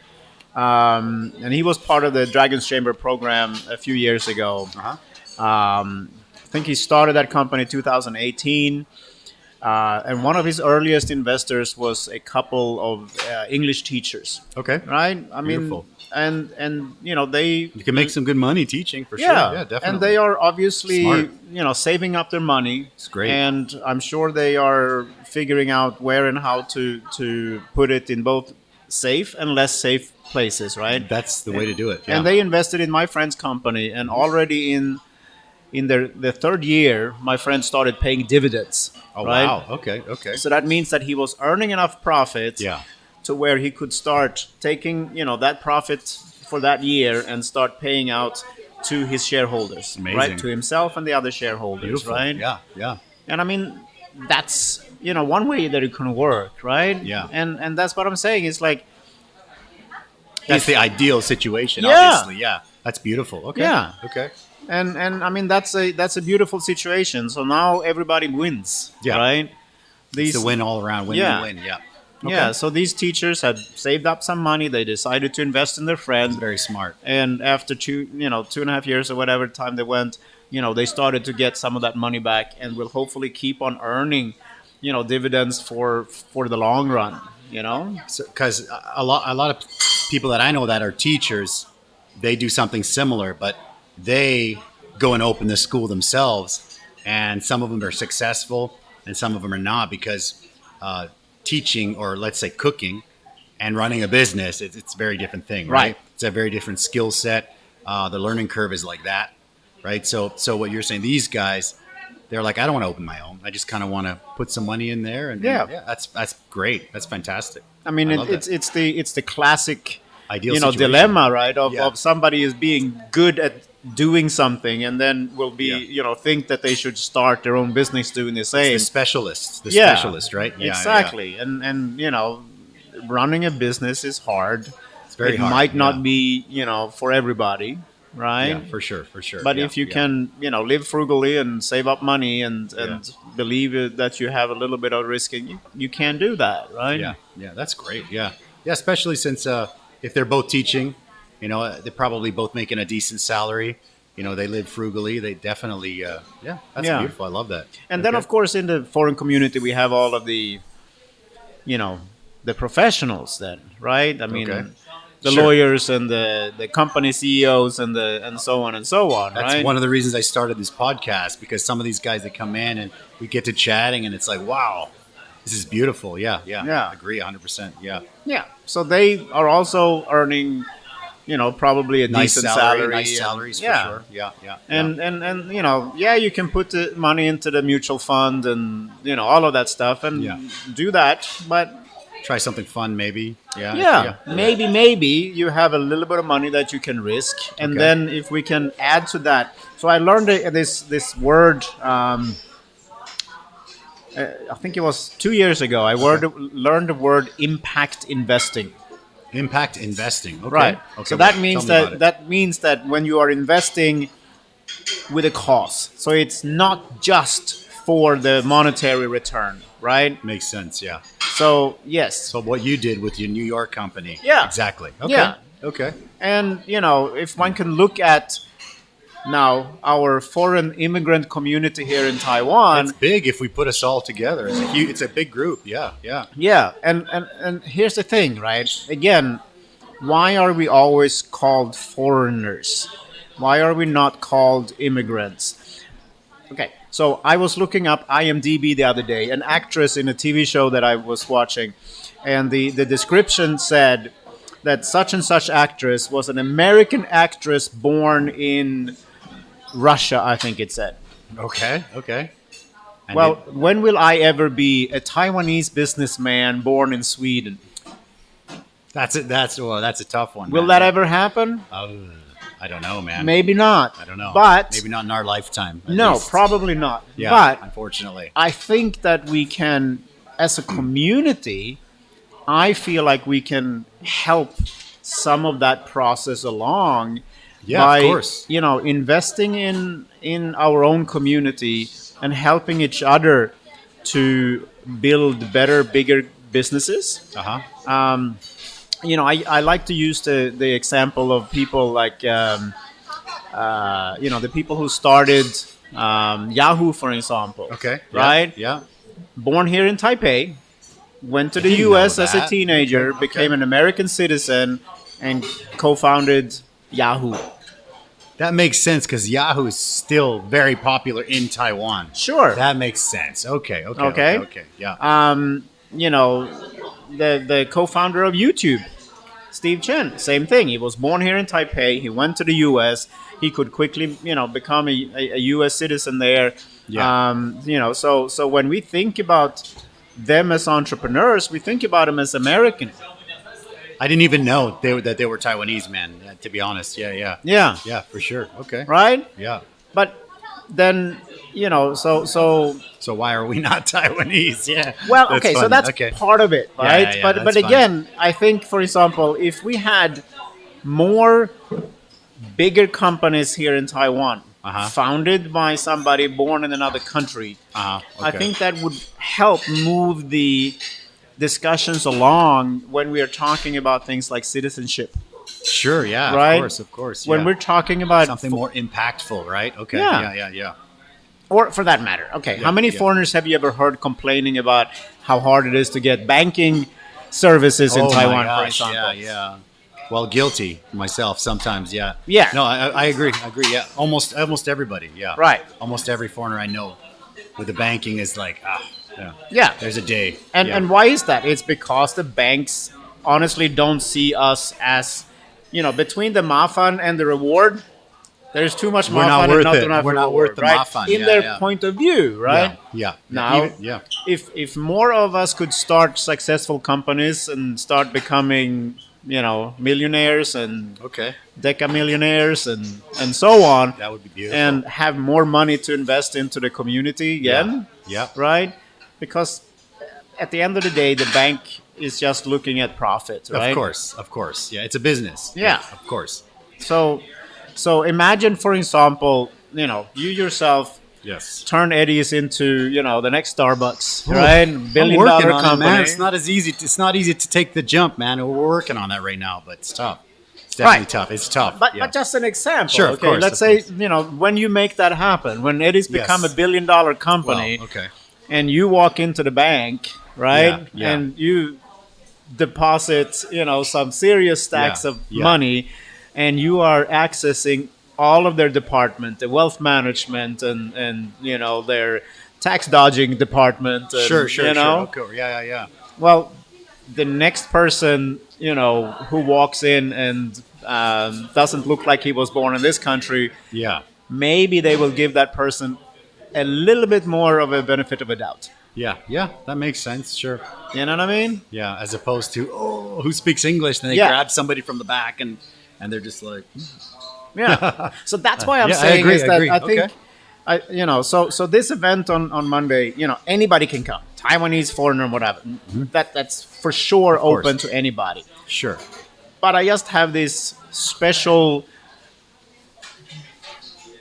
Speaker 2: And he was part of the Dragon's Chamber program a few years ago.
Speaker 1: Uh-huh.
Speaker 2: I think he started that company in 2018. And one of his earliest investors was a couple of English teachers.
Speaker 1: Okay.
Speaker 2: Right?
Speaker 1: Beautiful.
Speaker 2: And they...
Speaker 1: You can make some good money teaching, for sure.
Speaker 2: Yeah,
Speaker 1: definitely.
Speaker 2: And they are obviously,
Speaker 1: smart.
Speaker 2: Saving up their money.
Speaker 1: It's great.
Speaker 2: And I'm sure they are figuring out where and how to put it in both safe and less safe places, right?
Speaker 1: That's the way to do it. Yeah.
Speaker 2: And they invested in my friend's company, and already in the third year, my friend started paying dividends.
Speaker 1: Oh,
Speaker 2: right?
Speaker 1: Wow. Okay.
Speaker 2: So that means that he was earning enough profit to where he could start taking, that profit for that year and start paying out to his shareholders.
Speaker 1: Amazing.
Speaker 2: Right? To himself and the other shareholders,
Speaker 1: Beautiful.
Speaker 2: right?
Speaker 1: Yeah.
Speaker 2: And that's, one way that it can work, right?
Speaker 1: Yeah.
Speaker 2: And that's what I'm saying. It's like...
Speaker 1: That's the ideal situation, obviously. Yeah. That's beautiful. Okay.
Speaker 2: Yeah.
Speaker 1: Okay.
Speaker 2: And that's a beautiful situation. So now everybody wins, right?
Speaker 1: It's a win all around, win. Yeah. Okay.
Speaker 2: Yeah, so these teachers had saved up some money. They decided to invest in their friend.
Speaker 1: That's very smart.
Speaker 2: And after 2.5 years or whatever time they went, they started to get some of that money back and will hopefully keep on earning, dividends for the long run,
Speaker 1: Because a lot of people that I know that are teachers, they do something similar, but they go and open the school themselves, and some of them are successful and some of them are not, because teaching, or let's say cooking and running a business, it's a very different thing, right? It's a very different skill set. The learning curve is like that, right? So what you're saying, these guys, they're like, I don't want to open my own. I just kind of want to put some money in there, and that's great. That's fantastic.
Speaker 2: It's the classic
Speaker 1: ideal situation.
Speaker 2: Dilemma, right? Of somebody is being good at doing something and then will be, think that they should start their own business doing the same.
Speaker 1: It's the specialist, right?
Speaker 2: Yeah, exactly. Yeah. And running a business is hard.
Speaker 1: It's very hard.
Speaker 2: It might not be, for everybody, right?
Speaker 1: Yeah, for sure.
Speaker 2: But if you can, live frugally and save up money and believe that you have a little bit of risk, you can do that, right?
Speaker 1: Yeah, that's great. Yeah, especially since if they're both teaching, they're probably both making a decent salary. They live frugally. They definitely, that's beautiful. I love that.
Speaker 2: And then, of course, in the foreign community, we have all of the, the professionals then, right? I mean, the lawyers and the company CEOs and so on and so on.
Speaker 1: That's
Speaker 2: right?
Speaker 1: one of the reasons I started this podcast, because some of these guys that come in and we get to chatting and it's like, wow, this is beautiful. Yeah. I agree 100%. Yeah.
Speaker 2: Yeah. So they are also earning, probably a
Speaker 1: nice
Speaker 2: decent
Speaker 1: salary. Nice salaries for sure. Yeah.
Speaker 2: And you can put the money into the mutual fund and, all of that stuff and do that. But
Speaker 1: try something fun, maybe.
Speaker 2: Yeah. Maybe you have a little bit of money that you can risk. And then if we can add to that. So I learned this word, I think it was 2 years ago. I learned the word impact investing.
Speaker 1: Impact investing. Okay.
Speaker 2: Right.
Speaker 1: Okay.
Speaker 2: So that means that when you are investing with a cause, so it's not just for the monetary return, right?
Speaker 1: Makes sense. Yeah.
Speaker 2: So yes.
Speaker 1: So what you did with your New York company.
Speaker 2: Yeah.
Speaker 1: Exactly. Okay.
Speaker 2: Yeah.
Speaker 1: Okay.
Speaker 2: And if one can look at now our foreign immigrant community here in Taiwan,
Speaker 1: it's big if we put us all together. It's a big group. Yeah.
Speaker 2: Yeah, and here's the thing, right? Again, why are we always called foreigners? Why are we not called immigrants? Okay, so I was looking up IMDb the other day, an actress in a TV show that I was watching, and the description said that such and such actress was an American actress born in Russia, I think it said.
Speaker 1: Okay. And
Speaker 2: well, when will I ever be a Taiwanese businessman born in Sweden?
Speaker 1: That's it. That's a tough one.
Speaker 2: Will that ever happen?
Speaker 1: I don't know, man.
Speaker 2: Maybe not.
Speaker 1: I don't know.
Speaker 2: But
Speaker 1: maybe not in our lifetime.
Speaker 2: No,
Speaker 1: least.
Speaker 2: probably not.
Speaker 1: Yeah,
Speaker 2: but
Speaker 1: unfortunately,
Speaker 2: I think that we can, as a community, I feel like we can help some of that process along.
Speaker 1: Yeah,
Speaker 2: by,
Speaker 1: of course.
Speaker 2: Investing in our own community and helping each other to build better, bigger businesses. I like to use the example of people like, the people who started Yahoo, for example.
Speaker 1: Okay.
Speaker 2: Right?
Speaker 1: Yeah.
Speaker 2: Born here in Taipei, went to the U.S. as a teenager, became an American citizen, and co-founded Yahoo.
Speaker 1: That makes sense because Yahoo is still very popular in Taiwan.
Speaker 2: Sure.
Speaker 1: That makes sense. Okay.
Speaker 2: Yeah.
Speaker 1: Yeah.
Speaker 2: The co-founder of YouTube, Steve Chen, same thing. He was born here in Taipei. He went to the U.S. He could quickly, become a U.S. citizen there.
Speaker 1: Yeah.
Speaker 2: So when we think about them as entrepreneurs, we think about them as American.
Speaker 1: I didn't even know that they were Taiwanese, man. To be honest, yeah, for sure. Okay,
Speaker 2: right?
Speaker 1: Yeah,
Speaker 2: but then so
Speaker 1: why are we not Taiwanese? Yeah.
Speaker 2: Well, okay, so that's part of it, right?
Speaker 1: Yeah,
Speaker 2: but again, I think, for example, if we had more bigger companies here in Taiwan, founded by somebody born in another country, I think that would help move the discussions along when we are talking about things like citizenship.
Speaker 1: Sure, yeah,
Speaker 2: right?
Speaker 1: Of course.
Speaker 2: When we're talking about
Speaker 1: something more impactful, right? Okay, yeah.
Speaker 2: Or for that matter, how many foreigners have you ever heard complaining about how hard it is to get banking services in Taiwan, for example?
Speaker 1: Yeah. Well, guilty myself sometimes, yeah.
Speaker 2: Yeah.
Speaker 1: No, I agree, yeah. Almost everybody, yeah.
Speaker 2: Right.
Speaker 1: Almost every foreigner I know with the banking is like,
Speaker 2: yeah.
Speaker 1: There's a day.
Speaker 2: And why is that? It's because the banks honestly don't see us as, between the mafan and the reward, there's too much mafan and not enough reward.
Speaker 1: We're not worth the mafan.
Speaker 2: In their point of view, right?
Speaker 1: Yeah.
Speaker 2: Now, if more of us could start successful companies and start becoming, millionaires and decamillionaires and so on,
Speaker 1: that would be beautiful.
Speaker 2: And have more money to invest into the community again, right? Because at the end of the day, the bank is just looking at profit, right?
Speaker 1: Of course. Yeah, it's a business.
Speaker 2: Yeah.
Speaker 1: Of course.
Speaker 2: So imagine, for example, you yourself,
Speaker 1: Yes.
Speaker 2: turn Eddy's into, the next Starbucks, right? Billion-dollar company.
Speaker 1: Man. It's not easy to take the jump, man. We're working on that right now, but it's tough. It's definitely tough. It's tough.
Speaker 2: But just an example.
Speaker 1: Sure, of course.
Speaker 2: Let's say, when you make that happen, when Eddy's become a billion-dollar company, and you walk into the bank, right?
Speaker 1: Yeah.
Speaker 2: And you deposit, some serious stacks of money, and you are accessing all of their department, the wealth management and their tax dodging department. And,
Speaker 1: sure. Okay. Yeah.
Speaker 2: Well, the next person, who walks in and doesn't look like he was born in this country, maybe they will give that person a little bit more of a benefit of a doubt.
Speaker 1: Yeah, that makes sense. Sure.
Speaker 2: You know what I mean?
Speaker 1: Yeah, as opposed to, who speaks English? And they grab somebody from the back and they're just like...
Speaker 2: Yeah. So that's why I'm saying I think, so this event on Monday, anybody can come. Taiwanese, foreigner, whatever. Mm-hmm. That's for sure open to anybody.
Speaker 1: Sure.
Speaker 2: But I just have this special,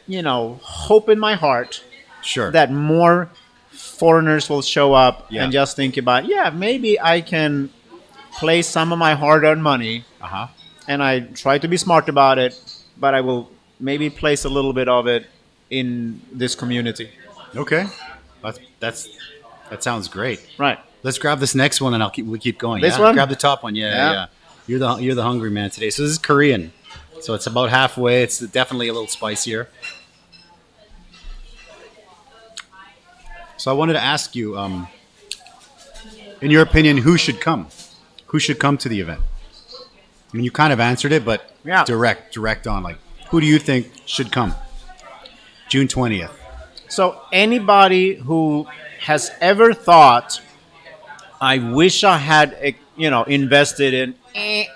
Speaker 2: hope in my heart that more foreigners will show up and just think about, maybe I can place some of my hard-earned money, and I try to be smart about it, but I will maybe place a little bit of it in this community.
Speaker 1: Okay, that sounds great.
Speaker 2: Right.
Speaker 1: Let's grab this next one, and we'll keep going.
Speaker 2: This one?
Speaker 1: Grab the top one. Yeah. You're the hungry man today. So this is Korean. So it's about halfway. It's definitely a little spicier. So I wanted to ask you, in your opinion, who should come? Who should come to the event? I mean, you kind of answered it, but direct on. Like, who do you think should come? June 20th.
Speaker 2: So anybody who has ever thought, I wish I had, invested in,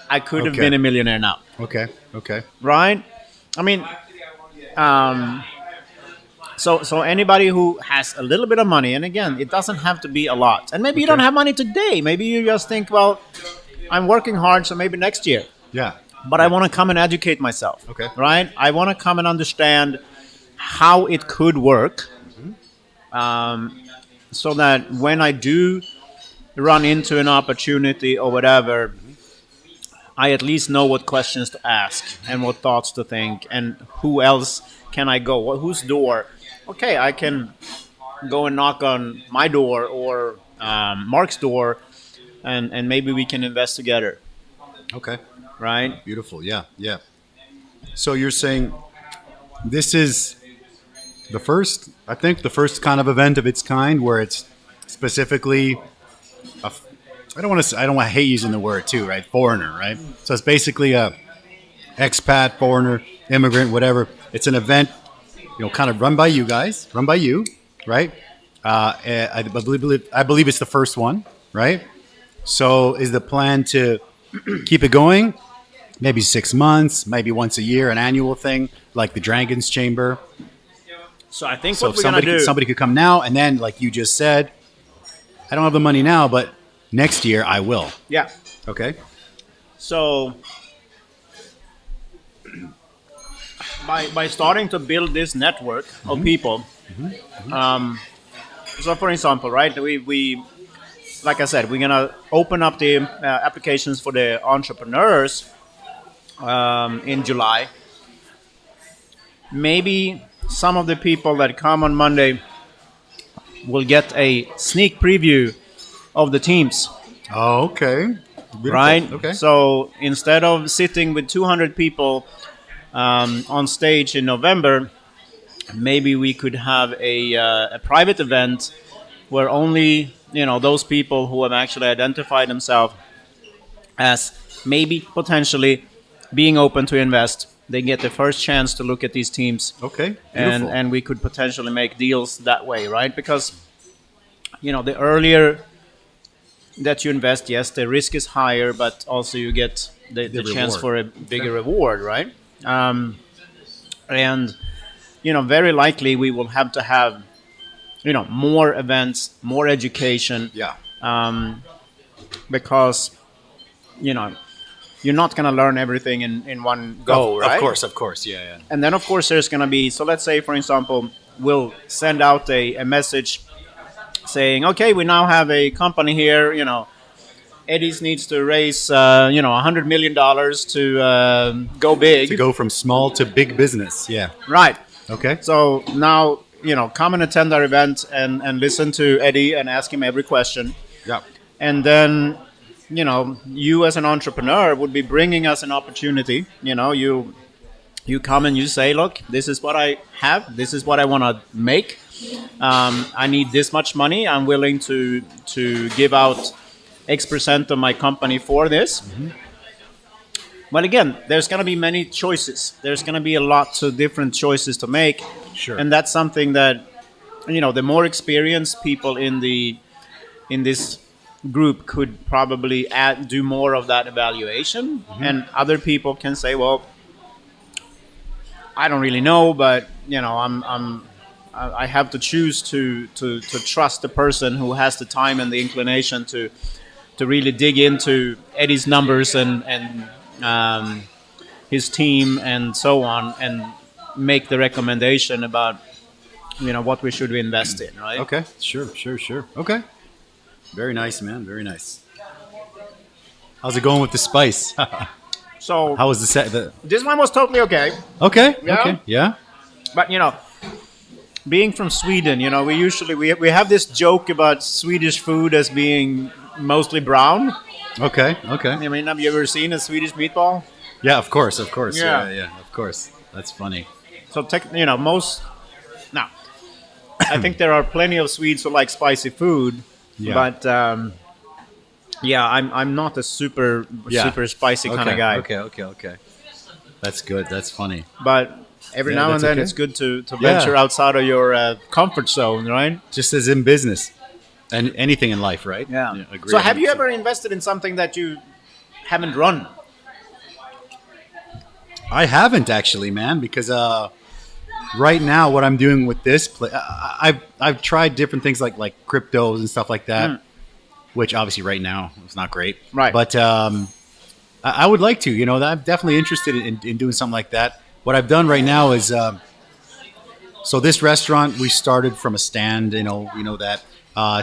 Speaker 2: I could have been a millionaire now.
Speaker 1: Okay.
Speaker 2: Right? I mean, so anybody who has a little bit of money, and again, it doesn't have to be a lot. And maybe you don't have money today. Maybe you just think, well, I'm working hard, so maybe next year.
Speaker 1: Yeah.
Speaker 2: But I want to come and educate myself.
Speaker 1: Okay.
Speaker 2: Right? I want to come and understand how it could work, so that when I do run into an opportunity or whatever, I at least know what questions to ask and what thoughts to think and who else can I go, whose door. Okay, I can go and knock on my door or Mark's door, and maybe we can invest together.
Speaker 1: Okay.
Speaker 2: Right?
Speaker 1: Beautiful. Yeah. So you're saying this is the first kind of event of its kind where it's specifically I don't want to hate using the word too, right? Foreigner, right? So it's basically a expat, foreigner, immigrant, whatever. It's an event, kind of run by you, right? I believe it's the first one, right? So is the plan to keep it going? Maybe 6 months, maybe once a year, an annual thing like the Dragon's Chamber.
Speaker 2: So I think
Speaker 1: what we're going to do... somebody could come now, and then, like you just said, I don't have the money now, but next year I will.
Speaker 2: Yeah.
Speaker 1: Okay.
Speaker 2: So by starting to build this network of people, so for example, right, we like I said, we're going to open up the applications for the entrepreneurs in July. Maybe some of the people that come on Monday will get a sneak preview of the teams.
Speaker 1: Oh, okay. Beautiful.
Speaker 2: Right?
Speaker 1: Okay.
Speaker 2: So instead of sitting with 200 people on stage in November, maybe we could have a private event where only those people who have actually identified themselves as maybe potentially being open to invest, they get the first chance to look at these teams.
Speaker 1: Okay.
Speaker 2: And we could potentially make deals that way, right? Because the earlier that you invest, yes, the risk is higher, but also you get the chance for a bigger reward, right? And very likely we will have to have more events, more education.
Speaker 1: Yeah.
Speaker 2: Because you're not going to learn everything in one go, right?
Speaker 1: Of course, yeah.
Speaker 2: And then, of course, there's going to be, so let's say, for example, will send out a message saying, okay, we now have a company here, Eddy's needs to raise, $100 million to go big.
Speaker 1: To go from small to big business, yeah.
Speaker 2: Right.
Speaker 1: Okay.
Speaker 2: So now, come and attend our event and listen to Eddy and ask him every question.
Speaker 1: Yeah.
Speaker 2: And then, you as an entrepreneur would be bringing us an opportunity. You come and you say, look, this is what I have. This is what I want to make. I need this much money. I'm willing to give out X% of my company for this. Mm-hmm. But again, there's going to be many choices. There's going to be a lot of different choices to make.
Speaker 1: Sure.
Speaker 2: And that's something that, the more experienced people in this group could probably do more of that evaluation. Mm-hmm. And other people can say, well, I don't really know, but, I have to choose to trust the person who has the time and the inclination to really dig into Eddy's numbers and his team and so on, and make the recommendation about what we should invest in, right?
Speaker 1: Okay, sure. Okay, very nice, man. Very nice. How's it going with the spice?
Speaker 2: So
Speaker 1: how was the set?
Speaker 2: This one was totally okay.
Speaker 1: Okay.
Speaker 2: Yeah.
Speaker 1: Okay. Yeah.
Speaker 2: But being from Sweden, we usually we have this joke about Swedish food as being mostly brown.
Speaker 1: Okay.
Speaker 2: I mean, have you ever seen a Swedish meatball?
Speaker 1: Yeah, of course.
Speaker 2: Yeah,
Speaker 1: of course. That's funny.
Speaker 2: So, most... Now, I think there are plenty of Swedes who like spicy food, but, I'm not a super spicy kind of guy.
Speaker 1: Okay. That's good. That's funny.
Speaker 2: But every now and then it's good to venture outside of your comfort zone, right?
Speaker 1: Just as in business. And anything in life, right?
Speaker 2: Yeah.
Speaker 1: Agree.
Speaker 2: So have you ever invested in something that you haven't run?
Speaker 1: I haven't actually, man, because right now what I'm doing with this, I've tried different things like cryptos and stuff like that, which obviously right now it's not great.
Speaker 2: Right.
Speaker 1: But I would like to, I'm definitely interested in doing something like that. What I've done right now is, so this restaurant, we started from a stand, that.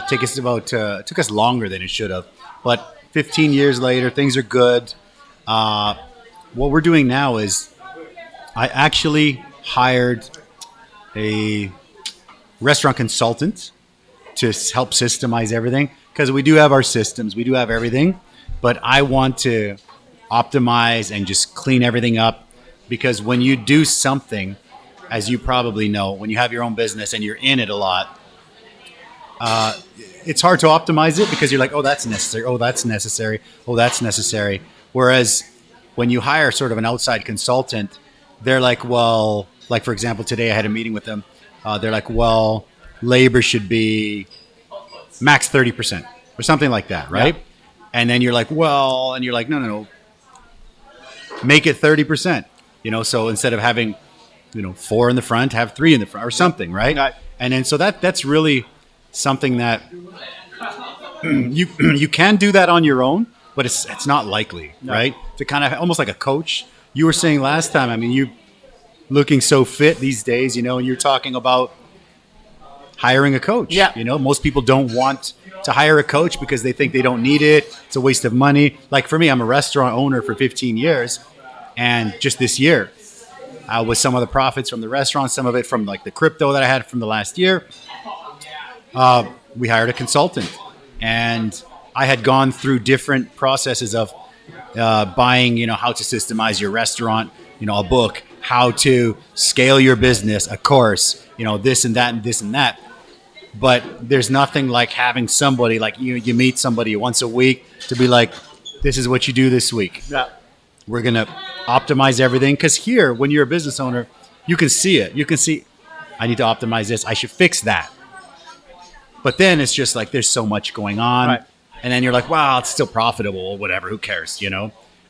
Speaker 1: Took us longer than it should have, but 15 years later, things are good. What we're doing now is I actually hired a restaurant consultant to help systemize everything, because we do have our systems, we do have everything, but I want to optimize and just clean everything up, because when you do something, as you probably know, when you have your own business and you're in it a lot, it's hard to optimize it, because you're like, oh, that's necessary. Oh, that's necessary. Oh, that's necessary. Whereas when you hire sort of an outside consultant, they're like, well, like, for example, today I had a meeting with them. They're like, well, labor should be max 30% or something like that. Right. Yeah. And then you're like, well, and you're like, no, make it 30%, so instead of having, 4 in the front, have 3 in the front or something. Right. And then, so that's really something that you can do that on your own, but it's not likely, right? To kind of almost like a coach. You were saying last time, I mean, you looking so fit these days, and you're talking about hiring a coach.
Speaker 2: Yeah.
Speaker 1: Most people don't want to hire a coach because they think they don't need it. It's a waste of money. Like for me, I'm a restaurant owner for 15 years, and just this year, with some of the profits from the restaurant, some of it from like the crypto that I had from the last year, we hired a consultant, and I had gone through different processes of buying, how to systemize your restaurant, a book, how to scale your business, a course, this and that and this and that. But there's nothing like having somebody, like you meet somebody once a week to be like, this is what you do this week.
Speaker 2: Yeah.
Speaker 1: We're going to optimize everything. Because here, when you're a business owner, you can see it. You can see, I need to optimize this. I should fix that. But then it's just like there's so much going on.
Speaker 2: Right.
Speaker 1: And then you're like, wow, it's still profitable or whatever. Who cares?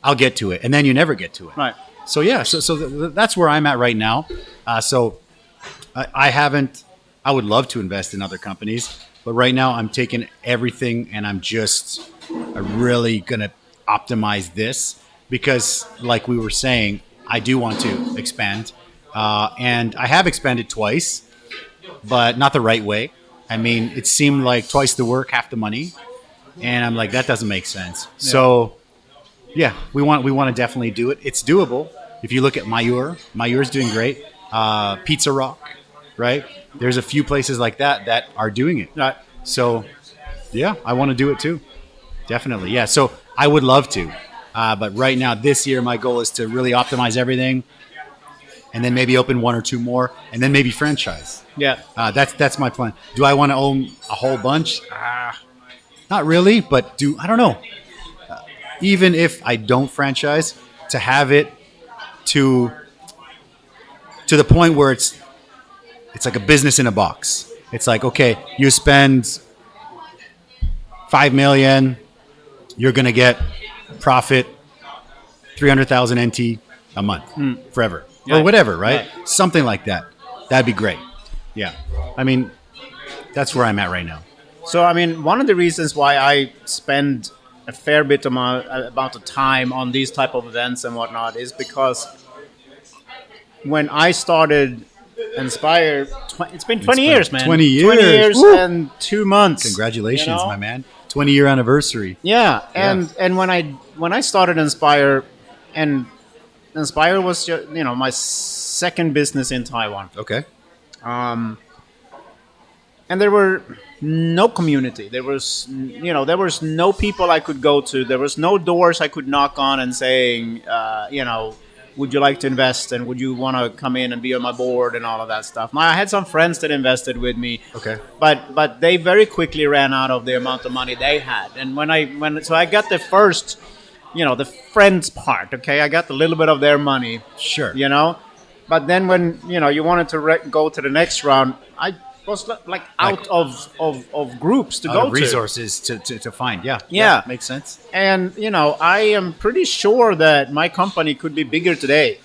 Speaker 1: I'll get to it. And then you never get to it.
Speaker 2: Right.
Speaker 1: So, yeah. So that's where I'm at right now. So I haven't, I would love to invest in other companies. But right now I'm taking everything and I'm really going to optimize this. Because like we were saying, I do want to expand. And I have expanded twice. but not the right way. I mean, it seemed like twice the work, half the money, and I'm like, that doesn't make sense. Yeah. So, yeah, we want to definitely do it. It's doable. If you look at Mayur's doing great. Pizza Rock, right? There's a few places like that are doing it.
Speaker 2: Right.
Speaker 1: So, yeah, I want to do it too. Definitely, yeah. So I would love to, but right now, this year, my goal is to really optimize everything, and then maybe open one or two more, and then maybe franchise.
Speaker 2: Yeah,
Speaker 1: that's my plan. Do I want to own a whole bunch? Not really, but I don't know. Even if I don't franchise, to have it to the point where it's like a business in a box. It's like, okay, you spend $5 million, you're gonna get profit 300,000 NT a month forever or whatever, right? Something like that. That'd be great. Yeah, I mean, that's where I'm at right now.
Speaker 2: So, I mean, one of the reasons why I spend a fair bit amount of time on these type of events and whatnot is because when I started Inspire, it's been 20 years, man.
Speaker 1: 20 years.
Speaker 2: 20 years
Speaker 1: Woo!
Speaker 2: And 2 months.
Speaker 1: Congratulations, my man. 20-year anniversary.
Speaker 2: Yeah, and when I started Inspire, and Inspire was just, my second business in Taiwan.
Speaker 1: Okay.
Speaker 2: And there were no community. There was no people I could go to. There was no doors I could knock on and saying, would you like to invest, and would you want to come in and be on my board and all of that stuff. Now, I had some friends that invested with me.
Speaker 1: Okay.
Speaker 2: But they very quickly ran out of the amount of money they had. And so I got the first, the friends part. Okay, I got a little bit of their money.
Speaker 1: Sure.
Speaker 2: But then when you wanted to go to the next round, I was like out of groups to go to.
Speaker 1: Resources to find.
Speaker 2: Yeah.
Speaker 1: Makes sense.
Speaker 2: And, I am pretty sure that my company could be bigger today.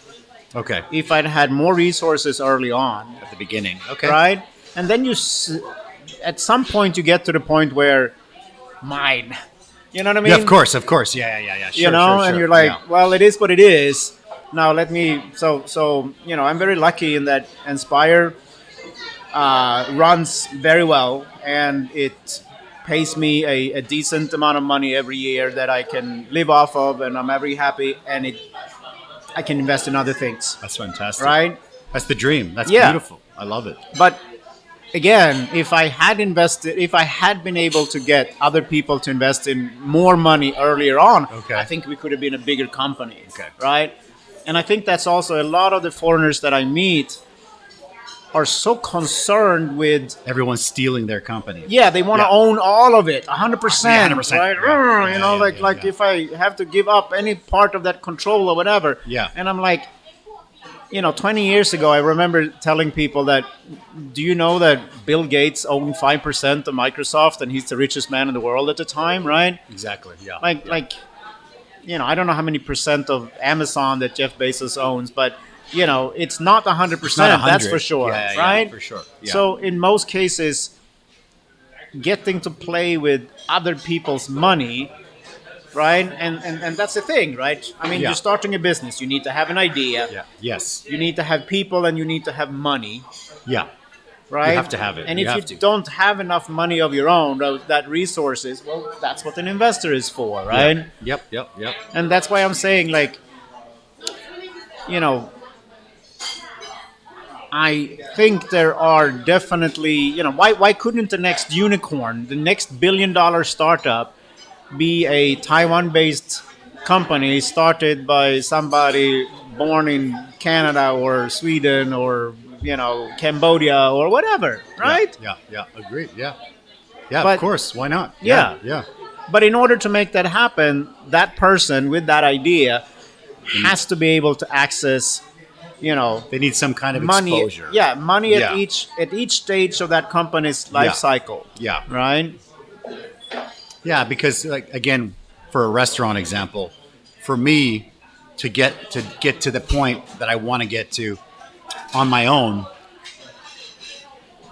Speaker 1: Okay.
Speaker 2: If I'd had more resources early on.
Speaker 1: At the beginning. Okay.
Speaker 2: Right? And then at some point you get to the point where mine. You know what I mean?
Speaker 1: Yeah, of course. Yeah. Sure,
Speaker 2: and you're like, well, it is what it is. Now let me, so I'm very lucky in that Inspire runs very well, and it pays me a decent amount of money every year that I can live off of, and I'm very happy, and I can invest in other things.
Speaker 1: That's fantastic.
Speaker 2: Right?
Speaker 1: That's the dream. That's beautiful. I love it.
Speaker 2: But again, if I had been able to get other people to invest in more money earlier on, I think we could have been a bigger company.
Speaker 1: Okay.
Speaker 2: Right? And I think that's also a lot of the foreigners that I meet are so concerned with
Speaker 1: everyone stealing their company.
Speaker 2: Yeah, they want to own all of it, 100%.
Speaker 1: 100%.
Speaker 2: Right? If I have to give up any part of that control or whatever.
Speaker 1: Yeah.
Speaker 2: And I'm like, 20 years ago, I remember telling people that, do you know that Bill Gates owned 5% of Microsoft, and he's the richest man in the world at the time, right?
Speaker 1: Exactly. Yeah.
Speaker 2: I don't know how many percent of Amazon that Jeff Bezos owns, but it's not 100%. That's for sure, right?
Speaker 1: Yeah, for sure. Yeah.
Speaker 2: So in most cases, getting to play with other people's money, right? And that's the thing, right? I mean, you're starting a business. You need to have an idea.
Speaker 1: Yeah. Yes.
Speaker 2: You need to have people, and you need to have money.
Speaker 1: Yeah.
Speaker 2: Right?
Speaker 1: You have to have it.
Speaker 2: And if you don't have enough money of your own, that resources, well, that's what an investor is for, right?
Speaker 1: Yep.
Speaker 2: And that's why I'm saying, I think there are definitely, why couldn't the next unicorn, the next billion-dollar startup, be a Taiwan-based company started by somebody born in Canada or Sweden or, Cambodia or whatever, right?
Speaker 1: Yeah. Agreed. Yeah. Yeah,
Speaker 2: But-
Speaker 1: of course. Why not?
Speaker 2: Yeah.
Speaker 1: Yeah.
Speaker 2: But in order to make that happen, that person with that idea has to be able to access,
Speaker 1: They need some kind of
Speaker 2: money.
Speaker 1: exposure.
Speaker 2: Yeah, money
Speaker 1: Yeah.
Speaker 2: at each stage of that company's life cycle.
Speaker 1: Yeah.
Speaker 2: Right?
Speaker 1: Yeah, because again, for a restaurant example, for me to get to the point that I want to get to on my own,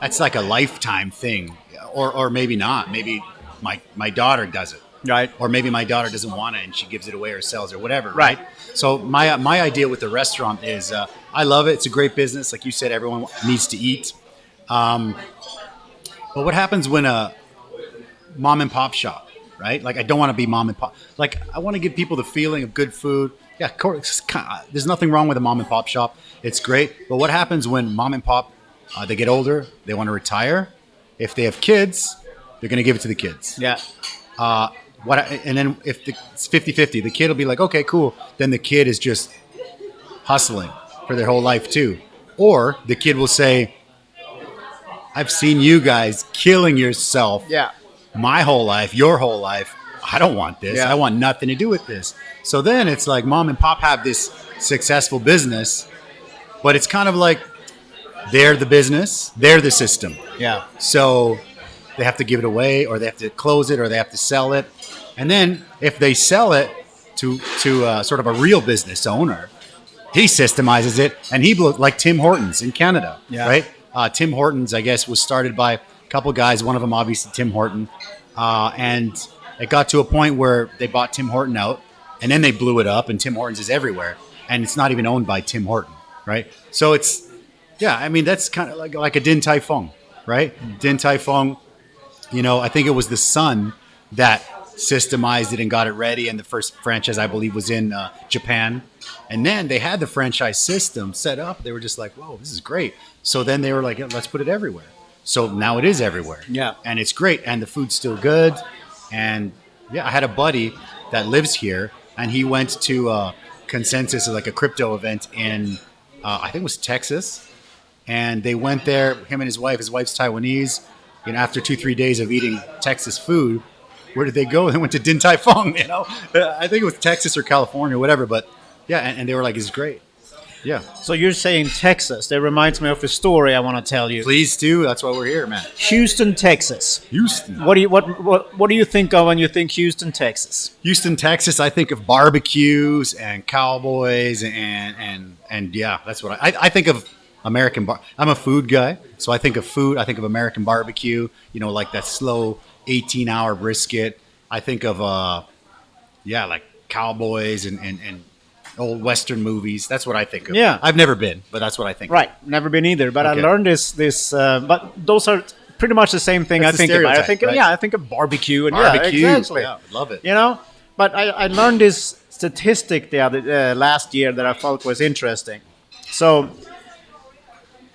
Speaker 1: that's like a lifetime thing, or maybe not. Maybe my daughter does it,
Speaker 2: Right.
Speaker 1: or maybe my daughter doesn't want it and she gives it away or sells it or whatever. Right. So my idea with the restaurant is I love it. It's a great business, like you said. Everyone needs to eat. But what happens when a mom and pop shop, right? Like, I don't want to be mom and pop. Like, I want to give people the feeling of good food. Yeah, of course, there's nothing wrong with a mom and pop shop. It's great. But what happens when mom and pop, they get older, they want to retire? If they have kids, they're going to give it to the kids.
Speaker 2: Yeah.
Speaker 1: And then if it's 50-50, the kid will be like, okay, cool. Then the kid is just hustling for their whole life too. Or the kid will say, I've seen you guys killing yourself my whole life, your whole life. I don't want this. I want nothing to do with this. So then it's like mom and pop have this successful business, but it's kind of like they're the business, they're the system.
Speaker 2: Yeah.
Speaker 1: So they have to give it away, or they have to close it, or they have to sell it. And then if they sell it to sort of a real business owner, he systemizes it, and he like Tim Hortons in Canada, right? Tim Hortons, I guess, was started by a couple guys. One of them, obviously, Tim Horton, and it got to a point where they bought Tim Horton out, and then they blew it up, and Tim Hortons is everywhere, and it's not even owned by Tim Horton, right? So it's, I mean, that's kind of like a Din Tai Fung, right? Din Tai Fung, I think it was the son that systemized it and got it ready, and the first franchise, I believe, was in Japan. And then they had the franchise system set up. They were just like, whoa, this is great. So then they were like, let's put it everywhere. So now it is everywhere.
Speaker 2: Yeah.
Speaker 1: And it's great. And the food's still good. And I had a buddy that lives here, and he went to Consensus, like a crypto event in, I think it was Texas. And they went there, him and his wife's Taiwanese. After 2-3 days of eating Texas food, where did they go? They went to Din Tai Fung, I think it was Texas or California or whatever. But and they were like, it's great. Yeah.
Speaker 2: So you're saying Texas. That reminds me of a story I want to tell you.
Speaker 1: Please do. That's why we're here, man.
Speaker 2: Houston, Texas.
Speaker 1: Houston.
Speaker 2: What do you think of when you think Houston, Texas?
Speaker 1: Houston, Texas, I think of barbecues and cowboys and that's what I think of. American I'm a food guy, so I think of food. I think of American barbecue, like that slow 18-hour brisket. I think of like cowboys and old Western movies. That's what I think of. Yeah. I've never been, but that's what I think of.
Speaker 2: Right. Never been either, but okay. I learned this but those are pretty much the same thing. That's I think about. I think I think of barbecue and
Speaker 1: barbecue.
Speaker 2: Exactly.
Speaker 1: Yeah, love it.
Speaker 2: But I learned this statistic the last year that I felt was interesting. So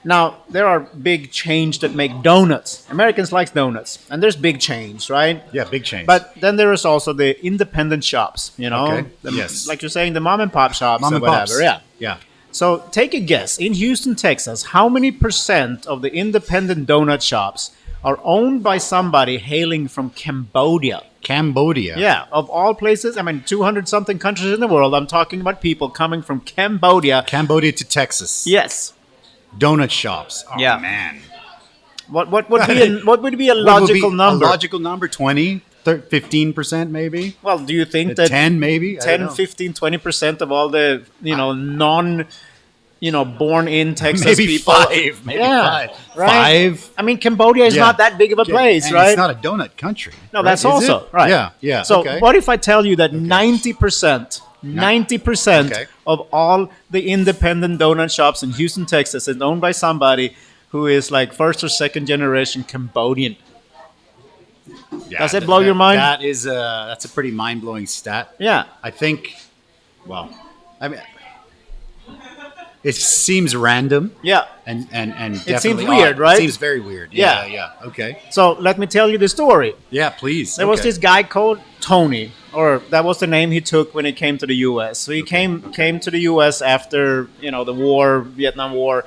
Speaker 2: now, there are big chains that make donuts. Americans like donuts. And there's big chains, right?
Speaker 1: Yeah, big chains.
Speaker 2: But then there is also the independent shops,
Speaker 1: Okay. Yes.
Speaker 2: Like you're saying, the mom and pop shops
Speaker 1: mom
Speaker 2: or
Speaker 1: and
Speaker 2: whatever.
Speaker 1: Pops. Yeah.
Speaker 2: So take a guess. In Houston, Texas, how many % of the independent donut shops are owned by somebody hailing from Cambodia?
Speaker 1: Cambodia?
Speaker 2: Yeah. Of all places, 200-something countries in the world, I'm talking about people coming from Cambodia.
Speaker 1: Cambodia to Texas.
Speaker 2: Yes.
Speaker 1: Donut shops. Oh,
Speaker 2: yeah.
Speaker 1: Man.
Speaker 2: What would be a logical number?
Speaker 1: A logical number, 20, 15% maybe?
Speaker 2: Well, do you think that
Speaker 1: 10 maybe?
Speaker 2: 10, 15, 20% of all the, born in Texas
Speaker 1: maybe
Speaker 2: people?
Speaker 1: Maybe five.
Speaker 2: Right? 5? Cambodia is not that big of a place, right?
Speaker 1: It's not a donut country.
Speaker 2: No, that's also, right.
Speaker 1: Yeah.
Speaker 2: So what if I tell you that 90% of all the independent donut shops in Houston, Texas is owned by somebody who is like first or second generation Cambodian? Yeah, does it blow your mind?
Speaker 1: That's a pretty mind-blowing stat.
Speaker 2: Yeah.
Speaker 1: I think, it seems random.
Speaker 2: Yeah.
Speaker 1: And
Speaker 2: it seems weird, right?
Speaker 1: It seems very weird. Yeah. Okay.
Speaker 2: So let me tell you the story.
Speaker 1: Yeah, please.
Speaker 2: There was this guy called Tony, or that was the name he took when he came to the U.S. So he came to the U.S. after, the war, Vietnam War.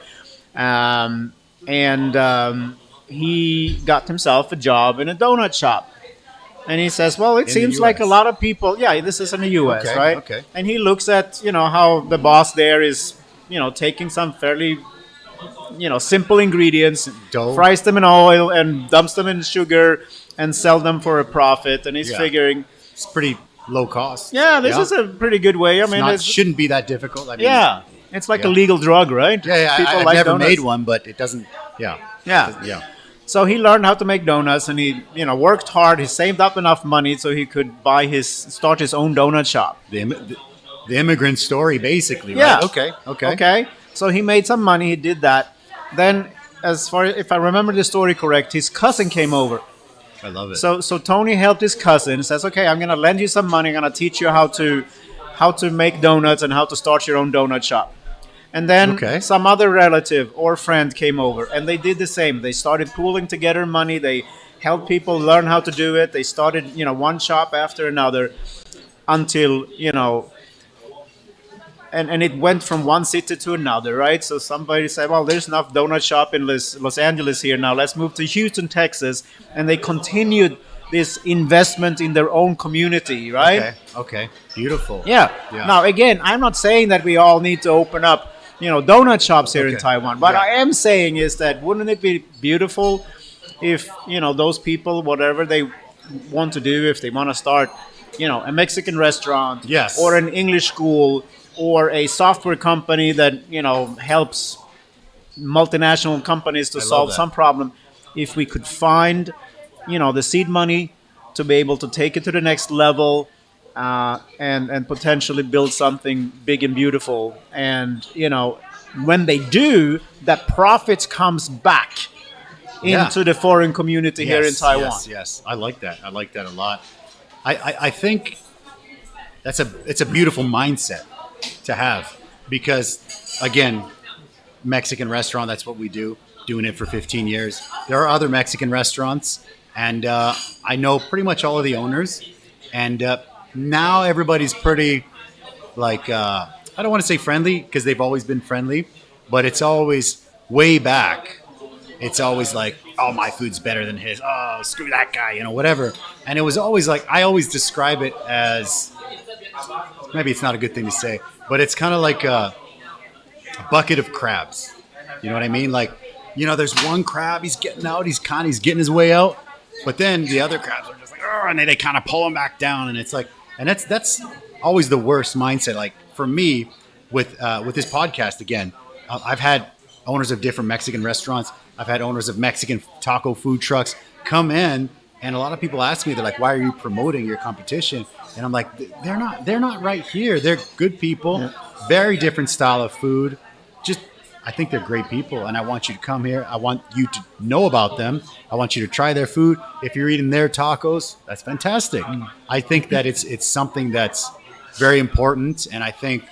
Speaker 2: He got himself a job in a donut shop. And he says, well, it seems like a lot of people, this is in the U.S., right?
Speaker 1: Okay.
Speaker 2: And he looks at, how the boss there is, taking some fairly, simple ingredients,
Speaker 1: dough,
Speaker 2: fries them in oil and dumps them in sugar and sell them for a profit. And he's figuring
Speaker 1: it's pretty low cost.
Speaker 2: Yeah, this is a pretty good way.
Speaker 1: It shouldn't be that difficult.
Speaker 2: It's like a legal drug, right?
Speaker 1: Yeah. I've never made one, but it doesn't. Yeah.
Speaker 2: So he learned how to make donuts, and he, worked hard. He saved up enough money so he could start his own donut shop.
Speaker 1: The immigrant story, basically, right?
Speaker 2: Yeah.
Speaker 1: Okay.
Speaker 2: So he made some money. He did that. Then as far if I remember the story correct, his cousin came over.
Speaker 1: I love it.
Speaker 2: So Tony helped his cousin. Says, okay, I'm gonna lend you some money. I'm gonna teach you how to make donuts and how to start your own donut shop. And then some other relative or friend came over, and they did the same. They started pooling together money. They helped people learn how to do it. They started, one shop after another, until and it went from one city to another, right? So somebody said, well, there's enough donut shop in Los Angeles here now. Let's move to Houston, Texas. And they continued this investment in their own community, right?
Speaker 1: Okay. Beautiful.
Speaker 2: Yeah. Now, again, I'm not saying that we all need to open up, donut shops here in Taiwan. What I am saying is that wouldn't it be beautiful if, those people, whatever they want to do, if they want to start, a Mexican restaurant, or an English school, or a software company that, helps multinational companies to solve some problem. If we could find, the seed money to be able to take it to the next level, and potentially build something big and beautiful. And, when they do, that profits comes back into the foreign community here in Taiwan.
Speaker 1: Yes. I like that. I like that a lot. I think it's a beautiful mindset to have, because again, Mexican restaurant, that's what we do, doing it for 15 years. There are other Mexican restaurants, and I know pretty much all of the owners, and now everybody's pretty I don't want to say friendly, because they've always been friendly, but it's always way back. It's always like, oh, my food's better than his. Oh, screw that guy, whatever. And it was always I always describe it as, maybe it's not a good thing to say, but it's kind of like a bucket of crabs. You know what I mean? There's one crab, he's getting out, he's getting his way out, but then the other crabs are just and they kind of pull him back down, and it's and that's always the worst mindset. For me, with this podcast, again, I've had owners of different Mexican restaurants. I've had owners of Mexican taco food trucks come in, and a lot of people ask me, they're like, why are you promoting your competition? And I'm like, they're not right here. They're good people, very different style of food. I think they're great people, and I want you to come here. I want you to know about them. I want you to try their food. If you're eating their tacos, that's fantastic. I think that it's something that's very important, and I think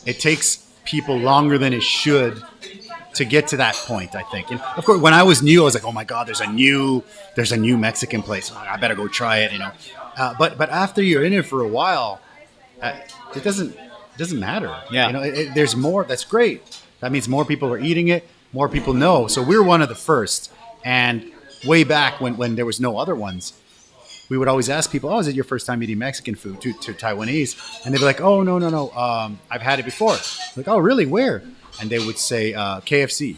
Speaker 1: it takes people longer than it should to get to that point, I think. And of course, when I was new, I was like, oh my God, there's a new Mexican place. I better go try it, But after you're in it for a while, it doesn't matter. There's more. That's great. That means more people are eating it. More people know. So we're one of the first. And way back when there was no other ones, we would always ask people, oh, is it your first time eating Mexican food to Taiwanese? And they'd be like, oh, no. I've had it before. Like, oh, really? Where? And they would say KFC.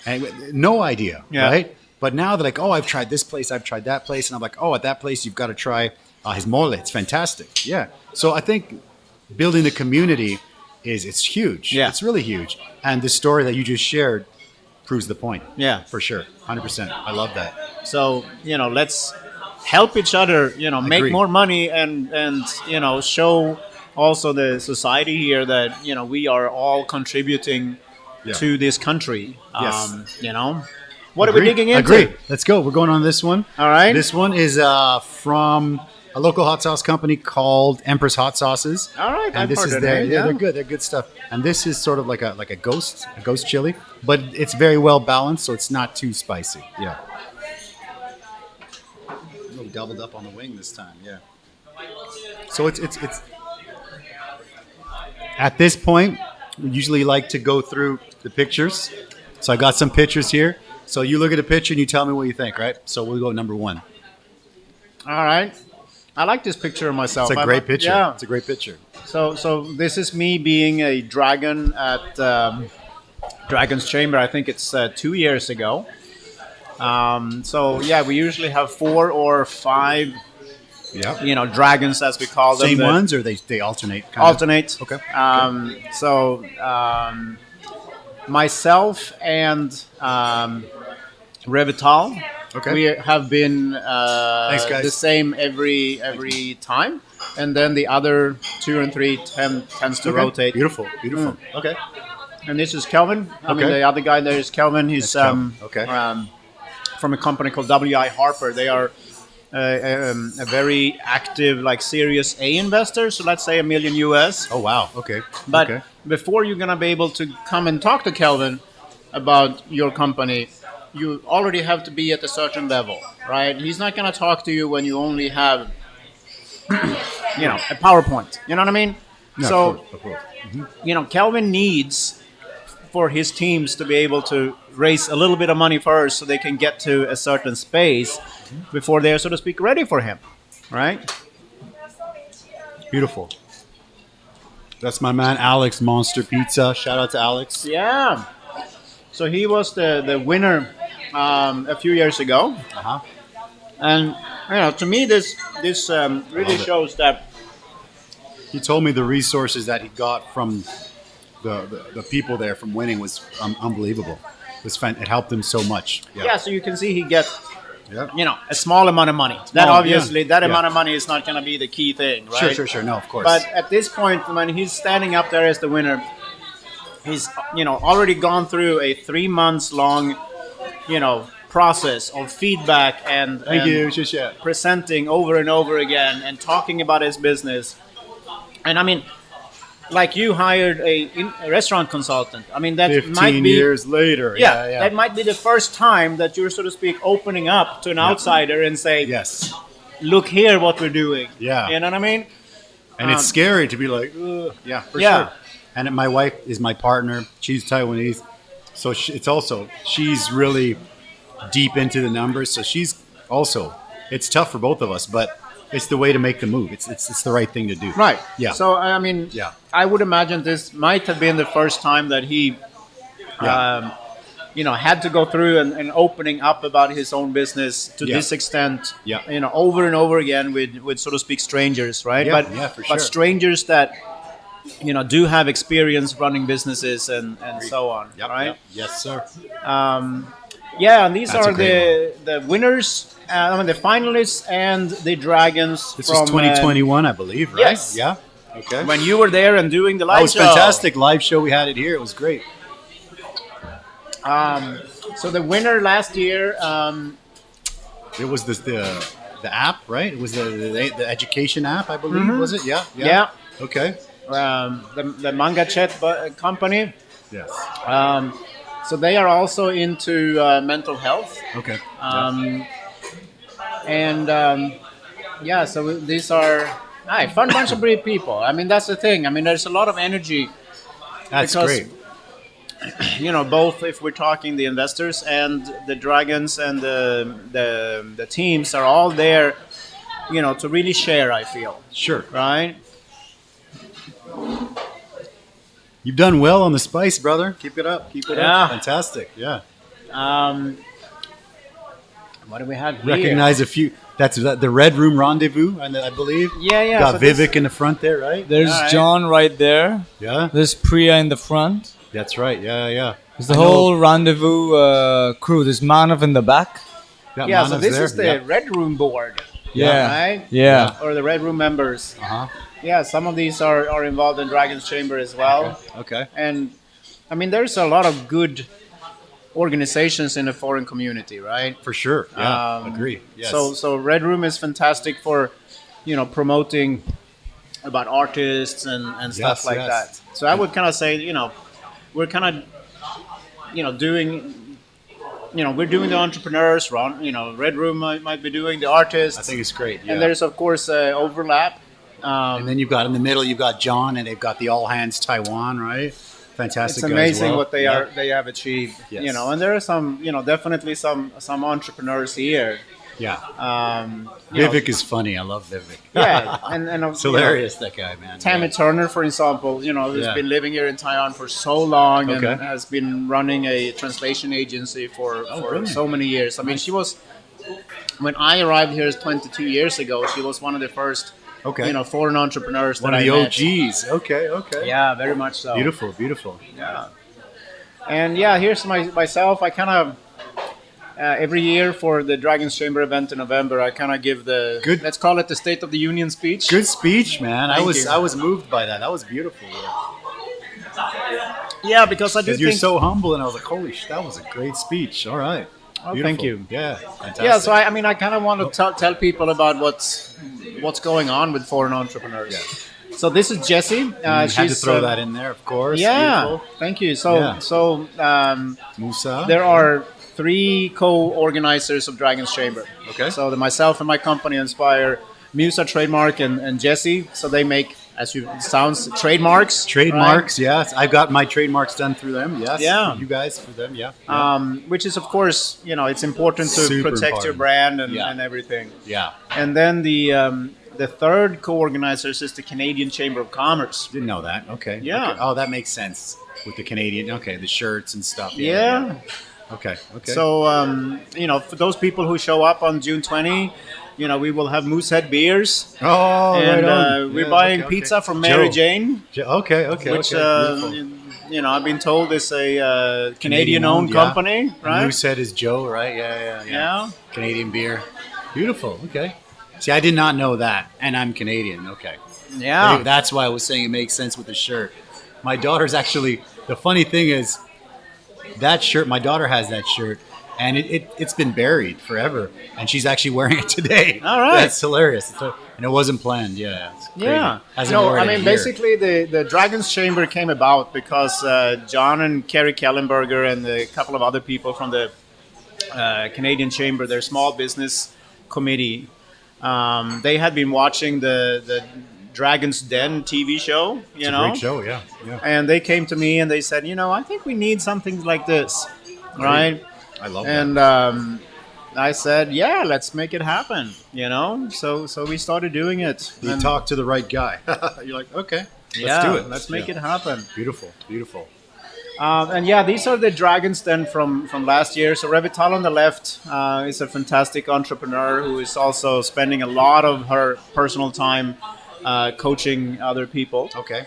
Speaker 1: And no idea, right? But now they're like, oh, I've tried this place. I've tried that place. And I'm like, oh, at that place, you've got to try his mole. It's fantastic. Yeah. So I think building the community it's huge. Yeah. It's really huge. And the story that you just shared proves the point. Yeah. For sure. 100%. I love that.
Speaker 2: So, let's help each other, make more money and show also the society here that, we are all contributing to this country. What are we digging into?
Speaker 1: Agree. Let's go. We're going on this one.
Speaker 2: All right.
Speaker 1: This one is from a local hot sauce company called Empress Hot Sauces.
Speaker 2: All right,
Speaker 1: and this is their they're good. They're good stuff. And this is sort of like a ghost chili, but it's very well balanced, so it's not too spicy. Yeah. A little doubled up on the wing this time. Yeah. So it's at this point, we usually like to go through the pictures. So I got some pictures here. So you look at a picture and you tell me what you think, right? So we'll go number one.
Speaker 2: All right. I like this picture of myself.
Speaker 1: It's a great picture. Yeah. It's a great picture.
Speaker 2: So this is me being a dragon at Dragon's Chamber. I think it's 2 years ago. We usually have 4 or 5, dragons as we call them.
Speaker 1: Same ones, or they alternate?
Speaker 2: Alternate.
Speaker 1: Okay.
Speaker 2: Myself and Revital.
Speaker 1: Okay.
Speaker 2: We have been the same every time, and then the other 2 and 3 tends to rotate.
Speaker 1: Beautiful. Okay.
Speaker 2: And this is Kelvin. I mean, the other guy there is Kelvin. He's from a company called W.I. Harper. They are a very active, like Series A investor. So let's say $1 million US.
Speaker 1: Oh, wow. Okay.
Speaker 2: But before you're going to be able to come and talk to Kelvin about your company, you already have to be at a certain level, right? He's not going to talk to you when you only have, a PowerPoint. You know what I mean?
Speaker 1: No,
Speaker 2: so,
Speaker 1: of course.
Speaker 2: Mm-hmm. Kelvin needs for his teams to be able to raise a little bit of money first so they can get to a certain space before they're, so to speak, ready for him, right?
Speaker 1: Beautiful. That's my man, Alex, Monster Pizza. Shout out to Alex.
Speaker 2: Yeah. So he was the winner a few years ago.
Speaker 1: Uh-huh.
Speaker 2: And, to me, this really shows that.
Speaker 1: He told me the resources that he got from the people there from winning was unbelievable. It helped him so much.
Speaker 2: Yeah, so you can see he gets, a small amount of money. That amount of money is not going to be the key thing, right?
Speaker 1: Sure. No, of course.
Speaker 2: But at this point, when he's standing up there as the winner, he's, already gone through a 3 months long, process of feedback and presenting over and over again and talking about his business. And I mean, like you hired a restaurant consultant. I mean, that
Speaker 1: 15
Speaker 2: might be
Speaker 1: years later. Yeah,
Speaker 2: that might be the first time that you're, so to speak, opening up to an outsider and say,
Speaker 1: yes,
Speaker 2: look here what we're doing.
Speaker 1: Yeah.
Speaker 2: You know what I mean?
Speaker 1: And it's scary to be like, for sure. And my wife is my partner. She's Taiwanese. So she's really deep into the numbers. So it's tough for both of us, but it's the way to make the move. It's the right thing to do.
Speaker 2: Right.
Speaker 1: Yeah.
Speaker 2: So, I mean, I would imagine this might have been the first time that he, had to go through and opening up about his own business to this extent, over and over again with, so to speak, strangers, right?
Speaker 1: Yeah, for sure.
Speaker 2: But strangers that, do have experience running businesses and so on, right?
Speaker 1: Yep. Yes, sir.
Speaker 2: And these are the winners, the finalists and the dragons.
Speaker 1: This was 2021, I believe, right?
Speaker 2: Yes.
Speaker 1: Yeah. Okay.
Speaker 2: When you were there and doing the live show.
Speaker 1: It was fantastic. Live show. We had it here. It was great.
Speaker 2: So the winner last year.
Speaker 1: It was the app, right? It was the education app, I believe. Was it? Yeah. Okay.
Speaker 2: The Manga Chat company.
Speaker 1: Yes.
Speaker 2: So they are also into mental health.
Speaker 1: Okay.
Speaker 2: So these are fun bunch of great people. I mean, that's the thing. I mean, there's a lot of energy.
Speaker 1: That's great.
Speaker 2: Both if we're talking the investors and the dragons and the teams are all there, to really share, I feel.
Speaker 1: Sure.
Speaker 2: Right?
Speaker 1: You've done well on the spice, brother. Keep it up.
Speaker 2: Yeah.
Speaker 1: Fantastic. Yeah.
Speaker 2: What do we have here?
Speaker 1: Recognize a few. That's the Red Room Rendezvous, I believe.
Speaker 2: Yeah.
Speaker 1: Got Vivek in the front there, right?
Speaker 3: There's John right there.
Speaker 1: Yeah.
Speaker 3: There's Priya in the front.
Speaker 1: That's right. Yeah.
Speaker 3: There's the whole rendezvous crew. There's Manav in the back.
Speaker 2: Yeah, so this is the Red Room board.
Speaker 3: Yeah.
Speaker 2: Right?
Speaker 3: Yeah.
Speaker 2: Or the Red Room members.
Speaker 1: Uh-huh.
Speaker 2: Yeah, some of these are involved in Dragon's Chamber as well.
Speaker 1: Okay.
Speaker 2: And, I mean, there's a lot of good organizations in the foreign community, right?
Speaker 1: For sure. Yeah, agree. Yes.
Speaker 2: So Red Room is fantastic for, promoting about artists and stuff like that. So I would kind of say, we're kind of, doing, we're doing the entrepreneurs, Red Room might be doing the artists.
Speaker 1: I think it's great. Yeah.
Speaker 2: And there's, of course, overlap.
Speaker 1: And then you've got in the middle, you've got John, and they've got the All Hands Taiwan, right? Fantastic.
Speaker 2: It's amazing
Speaker 1: what
Speaker 2: they have achieved.
Speaker 1: Yes.
Speaker 2: And there are some, definitely some entrepreneurs here.
Speaker 1: Yeah. Vivek is funny. I love Vivek.
Speaker 2: Yeah, and
Speaker 1: it's hilarious, that guy, man.
Speaker 2: Tammy Turner, for example, who's been living here in Taiwan for so long and has been running a translation agency for so many years. I mean, she was, when I arrived here 22 years ago, she was one of the first foreign entrepreneurs
Speaker 1: one
Speaker 2: that
Speaker 1: of the
Speaker 2: I met.
Speaker 1: OGs. Okay.
Speaker 2: Yeah, very much so.
Speaker 1: Beautiful.
Speaker 2: Yeah. And here's myself. I kind of every year for the Dragon's Chamber event in November, I kind of give let's call it the State of the Union speech.
Speaker 1: Good speech, man. I was moved by that. That was beautiful.
Speaker 2: Yeah, because I do
Speaker 1: Because you're
Speaker 2: think...
Speaker 1: so humble, and I was like, holy shit, that was a great speech. All right.
Speaker 2: Oh,
Speaker 1: Beautiful.
Speaker 2: thank you.
Speaker 1: Yeah, fantastic.
Speaker 2: Yeah, so I kind of want to tell people about what's going on with foreign entrepreneurs.
Speaker 1: Yeah.
Speaker 2: So this is Jessie.
Speaker 1: Had to throw that in there, of course.
Speaker 2: Yeah,
Speaker 1: Beautiful.
Speaker 2: thank you. So
Speaker 1: Musa.
Speaker 2: there are 3 co-organizers of Dragon's Chamber.
Speaker 1: Okay.
Speaker 2: So myself and my company Inspire, Musa Trademark and Jessie. So they make, as you sounds, trademarks.
Speaker 1: Trademarks, yes. I've got my trademarks done through them. Yes.
Speaker 2: Yeah.
Speaker 1: You guys for them, yeah.
Speaker 2: Which is, of course, it's important to
Speaker 1: Super
Speaker 2: protect your
Speaker 1: important.
Speaker 2: brand and,
Speaker 1: Yeah.
Speaker 2: and everything.
Speaker 1: Yeah.
Speaker 2: And then the third co-organizers is the Canadian Chamber of Commerce.
Speaker 1: Didn't know that. Okay.
Speaker 2: Yeah.
Speaker 1: Okay. Oh, that makes sense with the Canadian. Okay, the shirts and stuff.
Speaker 2: Yeah.
Speaker 1: Okay. Okay.
Speaker 2: So, for those people who show up on June 20, we will have Moosehead beers.
Speaker 1: oh,
Speaker 2: And
Speaker 1: right on.
Speaker 2: we're
Speaker 1: Yeah,
Speaker 2: buying
Speaker 1: okay,
Speaker 2: pizza
Speaker 1: okay.
Speaker 2: from Mary
Speaker 1: Joe.
Speaker 2: Jane,
Speaker 1: Okay. Okay.
Speaker 2: which,
Speaker 1: okay. Beautiful.
Speaker 2: I've been told is a Canadian-owned
Speaker 1: yeah.
Speaker 2: company, right?
Speaker 1: Moosehead is Joe, right? Yeah.
Speaker 2: Yeah.
Speaker 1: Canadian beer. Beautiful. Okay. See, I did not know that, and I'm Canadian. Okay.
Speaker 2: Yeah.
Speaker 1: That's why I was saying it makes sense with the shirt. My daughter's actually, the funny thing is, that shirt, my daughter has that shirt, and it's been buried forever, and she's actually wearing it today.
Speaker 2: All right.
Speaker 1: That's hilarious. And it wasn't planned. Yeah. It's crazy.
Speaker 2: Yeah.
Speaker 1: Hasn't worn it in a year.
Speaker 2: Basically, the Dragon's Chamber came about because John and Kerry Kellenberger and a couple of other people from the Canadian Chamber, their small business committee, they had been watching the Dragon's Den TV show,
Speaker 1: It's a great show, yeah.
Speaker 2: and they came to me and they said, I think we need something like this, right?
Speaker 1: I love
Speaker 2: And
Speaker 1: that.
Speaker 2: I said, yeah, let's make it happen, So we started doing it.
Speaker 1: You
Speaker 2: And-
Speaker 1: talk to the right guy. You're like, okay, let's
Speaker 2: yeah,
Speaker 1: do it.
Speaker 2: Let's make
Speaker 1: Yeah.
Speaker 2: it happen.
Speaker 1: Beautiful.
Speaker 2: And these are the Dragons Den from last year. So Revital on the left is a fantastic entrepreneur who is also spending a lot of her personal time coaching other people.
Speaker 1: Okay.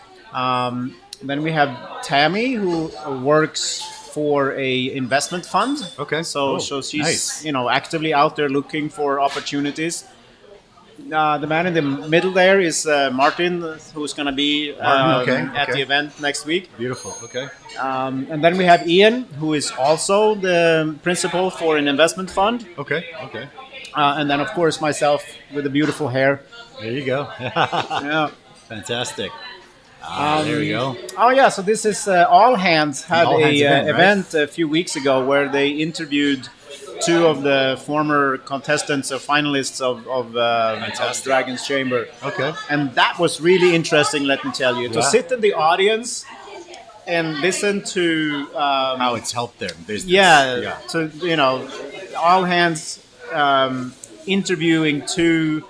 Speaker 2: Then we have Tammy, who works for a investment fund.
Speaker 1: Okay.
Speaker 2: So she's
Speaker 1: nice.
Speaker 2: actively out there looking for opportunities. The man in the middle there is Martin, who's going to be at the event next week.
Speaker 1: Beautiful. Okay.
Speaker 2: And then we have Ian, who is also the principal for an investment fund.
Speaker 1: Okay.
Speaker 2: And then, of course, myself with the beautiful hair.
Speaker 1: There you go.
Speaker 2: Yeah.
Speaker 1: Fantastic. There we go.
Speaker 2: Oh, yeah. So this is All Hands had
Speaker 1: All Hands event, right?
Speaker 2: event a few weeks ago where they interviewed 2 of the former contestants or finalists of Dragon's Chamber.
Speaker 1: Okay.
Speaker 2: And that was really interesting, let me tell you. To
Speaker 1: Yeah.
Speaker 2: sit in the audience and listen to...
Speaker 1: How it's helped their business.
Speaker 2: Yeah. So, All Hands interviewing 2...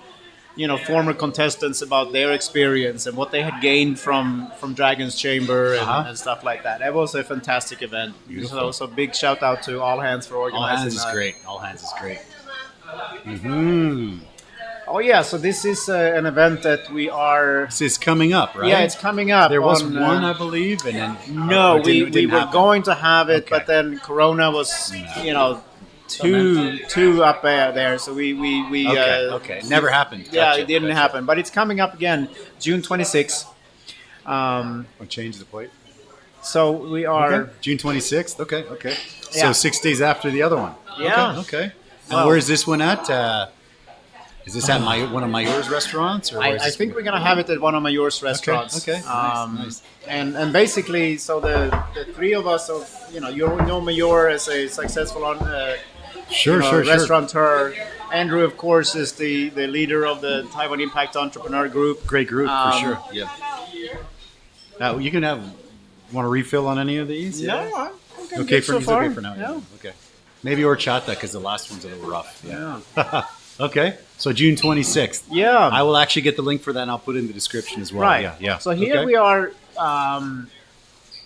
Speaker 2: former contestants about their experience and what they had gained from Dragon's Chamber and stuff like that. It was a fantastic event.
Speaker 1: Beautiful.
Speaker 2: So big shout out to All Hands for
Speaker 1: All
Speaker 2: organizing
Speaker 1: Hands is
Speaker 2: that.
Speaker 1: great. All Hands is great.
Speaker 2: Oh yeah, so this is an event that we are...
Speaker 1: This is coming up, right?
Speaker 2: Yeah, it's coming up.
Speaker 1: There was
Speaker 2: on,
Speaker 1: one, I believe, and then...
Speaker 2: No,
Speaker 1: it
Speaker 2: we
Speaker 1: didn't
Speaker 2: were
Speaker 1: happen.
Speaker 2: going to have it,
Speaker 1: Okay.
Speaker 2: but then Corona was, too up there. So we
Speaker 1: Okay. Never happened.
Speaker 2: Yeah,
Speaker 1: Gotcha,
Speaker 2: it didn't
Speaker 1: gotcha.
Speaker 2: happen, but it's coming up again, June 26th.
Speaker 1: I'll change the plate.
Speaker 2: So we are...
Speaker 1: Okay. June 26th. Okay.
Speaker 2: Yeah.
Speaker 1: So 6 days after the other one.
Speaker 2: Yeah.
Speaker 1: Okay. And
Speaker 2: Well-
Speaker 1: where is this one at? Is this at one of Mayor's restaurants? Or where is
Speaker 2: I
Speaker 1: this
Speaker 2: think
Speaker 1: one?
Speaker 2: we're gonna have it at one of Mayor's restaurants.
Speaker 1: Okay. Nice.
Speaker 2: And basically, so the 3 of us, you know Mayor as a successful
Speaker 1: Sure.
Speaker 2: restaurateur. Andrew, of course, is the leader of the Taiwan Impact Entrepreneur Group.
Speaker 1: Great group for sure. Yeah. You can have. Want a refill on any of these?
Speaker 2: No, I'm
Speaker 1: Okay
Speaker 2: good
Speaker 1: for
Speaker 2: so
Speaker 1: me.
Speaker 2: far.
Speaker 1: Okay for now.
Speaker 2: Yeah.
Speaker 1: Okay. Maybe horchata because the last one's a little rough.
Speaker 2: Yeah.
Speaker 1: Okay. So June 26th.
Speaker 2: Yeah.
Speaker 1: I will actually get the link for that and I'll put it in the description as well.
Speaker 2: Right.
Speaker 1: Yeah.
Speaker 2: So here
Speaker 1: Okay.
Speaker 2: we are,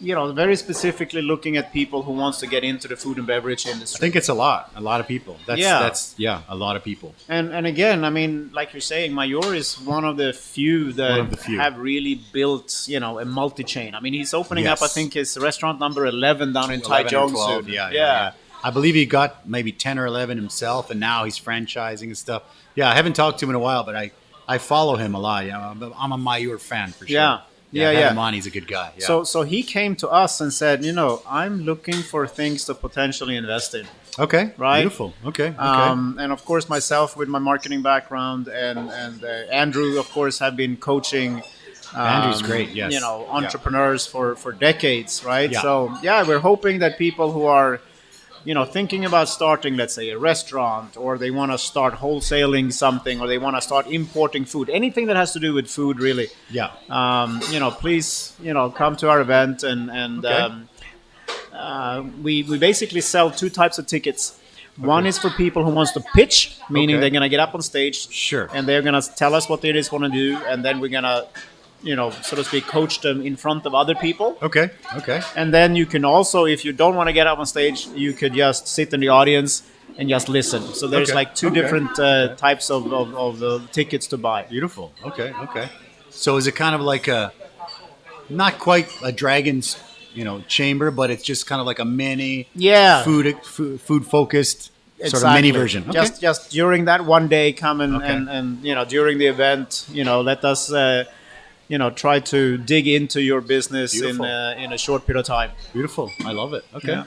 Speaker 2: very specifically looking at people who wants to get into the food and beverage
Speaker 1: I
Speaker 2: industry.
Speaker 1: think it's a lot of people. That's a lot of people.
Speaker 2: And again, I mean, like you're saying, Mayor is one of the few that have really built, a multi-chain. I mean, he's opening up, I think, his restaurant number 11 down in
Speaker 1: 11 or
Speaker 2: Taichung
Speaker 1: 12,
Speaker 2: soon.
Speaker 1: Yeah. I believe he got maybe 10 or 11 himself, and now he's franchising and stuff. Yeah, I haven't talked to him in a while, but I follow him a lot. Yeah, I'm a Mayor fan for sure.
Speaker 2: Yeah.
Speaker 1: Yeah, I
Speaker 2: yeah.
Speaker 1: had him on. He's a good guy. Yeah.
Speaker 2: So he came to us and said, I'm looking for things to potentially invest in.
Speaker 1: Okay.
Speaker 2: Right.
Speaker 1: Beautiful. Okay.
Speaker 2: And of course, myself with my marketing background, and Andrew, of course, have been coaching.
Speaker 1: Andrew's great. Yes.
Speaker 2: Entrepreneurs for decades, right?
Speaker 1: Yeah.
Speaker 2: So we're hoping that people who are, thinking about starting, let's say, a restaurant, or they want to start wholesaling something, or they want to start importing food, anything that has to do with food, really.
Speaker 1: Yeah.
Speaker 2: Please, come to our event, and
Speaker 1: Okay.
Speaker 2: we basically sell two types of tickets. One is for people who wants to pitch, meaning
Speaker 1: Okay.
Speaker 2: they're going to get up on stage,
Speaker 1: Sure.
Speaker 2: and they're going to tell us what they just want to do, and then we're going to, so to speak, coach them in front of other people.
Speaker 1: Okay. Okay.
Speaker 2: And then you can also, if you don't want to get up on stage, you could just sit in the audience and just listen. So there's
Speaker 1: Okay.
Speaker 2: like two
Speaker 1: Okay.
Speaker 2: different types of the tickets to buy.
Speaker 1: Beautiful. Okay. Okay. So is it kind of like not quite a dragon's, chamber, but it's just kind of like a mini food focused sort of mini version. Okay.
Speaker 2: Just during that one day, come
Speaker 1: Okay.
Speaker 2: and during the event, let us try to dig into your business
Speaker 1: Beautiful.
Speaker 2: in a short period of time.
Speaker 1: Beautiful. I love it. Okay.
Speaker 2: Yeah.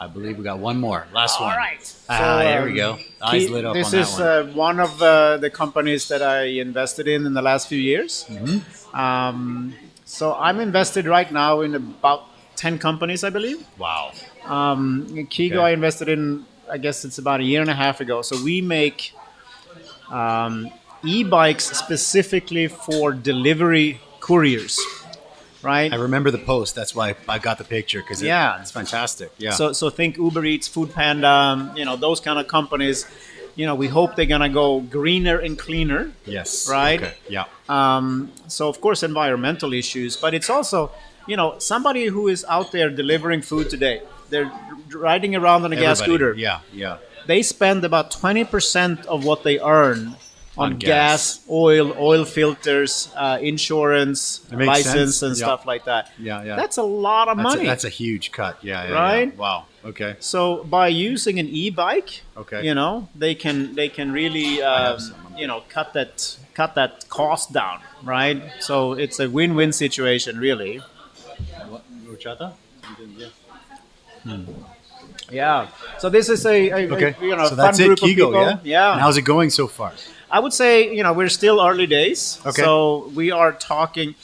Speaker 1: I believe we got one more. Last one.
Speaker 2: All right.
Speaker 1: There we go. Eyes lit up
Speaker 2: this
Speaker 1: on that
Speaker 2: is
Speaker 1: one.
Speaker 2: one of the companies that I invested in the last few years.
Speaker 1: Mm-hmm.
Speaker 2: So I'm invested right now in about 10 companies, I believe.
Speaker 1: Wow.
Speaker 2: Kigo,
Speaker 1: Okay.
Speaker 2: I invested in, I guess it's about a year and a half ago. So we make e-bikes specifically for delivery couriers, right?
Speaker 1: I remember the post. That's why I got the picture because it's fantastic. Yeah.
Speaker 2: So think Uber Eats, Food Panda, those kind of companies. We hope they're gonna go greener and cleaner.
Speaker 1: yes.
Speaker 2: Right?
Speaker 1: Okay. Yeah.
Speaker 2: So of course environmental issues, but it's also somebody who is out there delivering food today. They're riding around on a gas scooter.
Speaker 1: Yeah. Yeah.
Speaker 2: They spend about 20% of what they earn on
Speaker 1: On
Speaker 2: gas, oil filters, insurance,
Speaker 1: That makes
Speaker 2: license,
Speaker 1: sense.
Speaker 2: and
Speaker 1: Yeah.
Speaker 2: stuff like that.
Speaker 1: Yeah, yeah.
Speaker 2: That's a lot of money.
Speaker 1: That's a huge cut. Yeah. Yeah.
Speaker 2: Right?
Speaker 1: Yeah. Wow. Okay.
Speaker 2: So by using an e-bike,
Speaker 1: Okay.
Speaker 2: they can really
Speaker 1: have some.
Speaker 2: cut that cost down, right? So it's a win-win situation, really.
Speaker 1: Horchata?
Speaker 2: Yeah. So this is a
Speaker 1: Okay.
Speaker 2: fun
Speaker 1: So that's it,
Speaker 2: group of
Speaker 1: Kigo.
Speaker 2: people.
Speaker 1: Yeah. And how's it going so far?
Speaker 2: I would say we're still early days.
Speaker 1: Okay.
Speaker 2: So we are talking.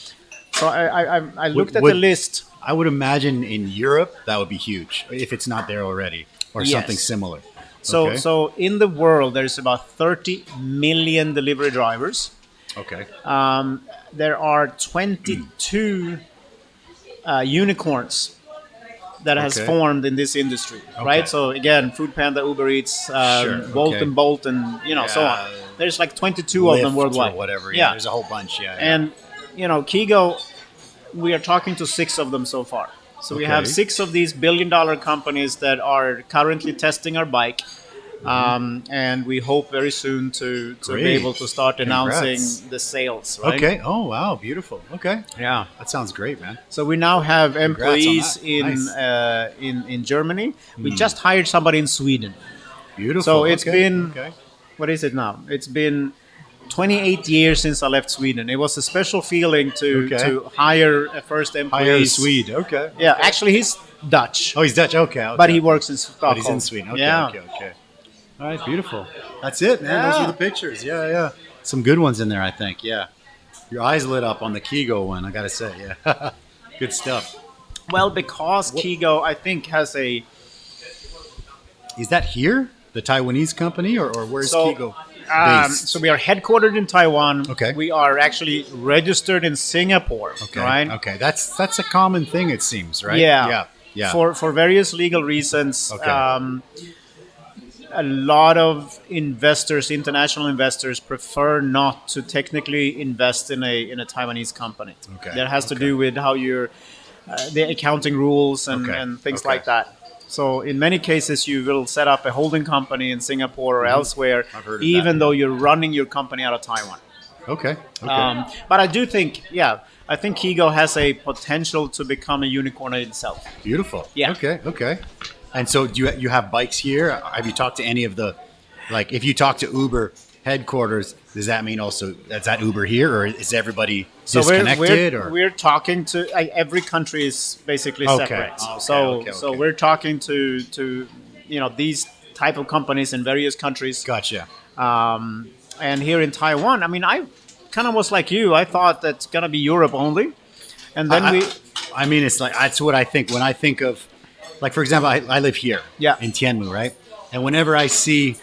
Speaker 2: So I looked at
Speaker 1: Would-
Speaker 2: the list.
Speaker 1: I would imagine in Europe that would be huge if it's not there already or
Speaker 2: Yes.
Speaker 1: something similar.
Speaker 2: So
Speaker 1: Okay.
Speaker 2: so in the world there's about 30 million delivery drivers.
Speaker 1: Okay.
Speaker 2: There are 22 unicorns that has
Speaker 1: Okay.
Speaker 2: formed in this industry, right? So again, Food Panda, Uber Eats,
Speaker 1: Sure,
Speaker 2: Bolt
Speaker 1: okay.
Speaker 2: and Bolt, and so on.
Speaker 1: Yeah.
Speaker 2: There's like 22 of them
Speaker 1: Lyft
Speaker 2: worldwide.
Speaker 1: or whatever.
Speaker 2: Yeah.
Speaker 1: There's a whole bunch. Yeah.
Speaker 2: And Kigo, we are talking to 6 of them so far. So we have
Speaker 1: Okay.
Speaker 2: 6 of these billion-dollar companies that are currently testing our bike. And we hope very soon to be
Speaker 1: Great.
Speaker 2: able to start announcing
Speaker 1: Congrats.
Speaker 2: the sales, right?
Speaker 1: Okay. Oh wow, beautiful. Okay.
Speaker 2: Yeah.
Speaker 1: That sounds great, man.
Speaker 2: So we now have
Speaker 1: Congrats on
Speaker 2: employees
Speaker 1: that.
Speaker 2: in Germany. We just hired somebody in Sweden.
Speaker 1: Beautiful.
Speaker 2: So it's
Speaker 1: Okay.
Speaker 2: been
Speaker 1: Okay.
Speaker 2: what is it now? It's been 28 years since I left Sweden. It was a special feeling
Speaker 1: Okay.
Speaker 2: to hire a first employee.
Speaker 1: Hire a Swede. Okay.
Speaker 2: Yeah, actually he's Dutch,
Speaker 1: Oh, he's Dutch. Okay.
Speaker 2: but he works in Stockholm.
Speaker 1: But he's in Sweden. Okay.
Speaker 2: Yeah.
Speaker 1: Okay. All right. Beautiful. That's it, man.
Speaker 2: Yeah.
Speaker 1: Those are the pictures. Yeah. Yeah. Some good ones in there, I think. Yeah. Your eyes lit up on the Kigo one. I gotta say. Yeah. Good stuff.
Speaker 2: Well, because Kigo, I think, has a
Speaker 1: Is that here? The Taiwanese company, or where's
Speaker 2: So,
Speaker 1: Kigo based?
Speaker 2: so we are headquartered in Taiwan.
Speaker 1: Okay.
Speaker 2: We are actually registered in Singapore.
Speaker 1: Okay.
Speaker 2: Right.
Speaker 1: Okay. That's a common thing, it seems, right?
Speaker 2: Yeah.
Speaker 1: Yeah. Yeah.
Speaker 2: For various legal reasons.
Speaker 1: Okay.
Speaker 2: A lot of investors, international investors, prefer not to technically invest in a Taiwanese company.
Speaker 1: Okay.
Speaker 2: That has to do with how your the accounting rules and,
Speaker 1: Okay.
Speaker 2: and things
Speaker 1: Okay.
Speaker 2: like that. So in many cases, you will set up a holding company in Singapore or elsewhere,
Speaker 1: Mm-hmm. I've heard of
Speaker 2: even
Speaker 1: that.
Speaker 2: though you're running your company out of Taiwan.
Speaker 1: Okay. Okay.
Speaker 2: But I do think, I think Kigo has a potential to become a unicorn in itself.
Speaker 1: Beautiful.
Speaker 2: Yeah.
Speaker 1: Okay. Okay. And so, do you have bikes here? Have you talked to any of the, like, if you talk to Uber, headquarters, does that mean also is that Uber here, or is everybody
Speaker 2: So
Speaker 1: disconnected?
Speaker 2: we're talking to every country is basically separate. So we're talking to these type of companies in various countries.
Speaker 1: Gotcha.
Speaker 2: And here in Taiwan, I mean, I kind of was like you. I thought that's gonna be Europe only, and then
Speaker 1: I mean, it's like that's what I think when I think of, like, for example, I live here, in Tianmu, right? And whenever I see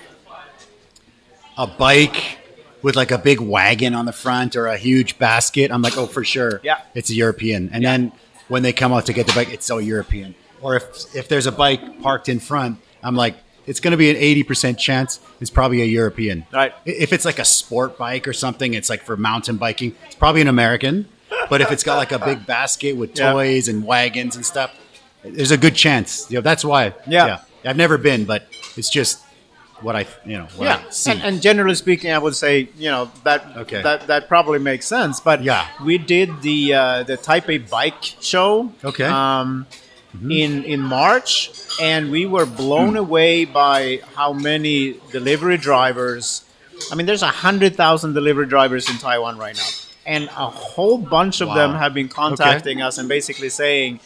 Speaker 1: a bike with like a big wagon on the front or a huge basket, I'm like, oh, for sure, it's a European. And then when they come out to get the bike, it's so European. Or if there's a bike parked in front, I'm like, it's going to be an 80% chance it's probably a European.
Speaker 2: Right.
Speaker 1: If it's like a sport bike or something, it's like for mountain biking, it's probably an American. But if it's got like a big basket with toys and wagons and stuff, there's a good chance. That's why. Yeah. I've never been, but it's just what I see.
Speaker 2: And generally speaking, I would say that probably makes sense. But we did the Taipei bike show.
Speaker 1: Okay.
Speaker 2: In March, and we were blown away by how many delivery drivers. I mean, there's 100,000 delivery drivers in Taiwan right now, and a whole bunch of them have been contacting us and basically saying,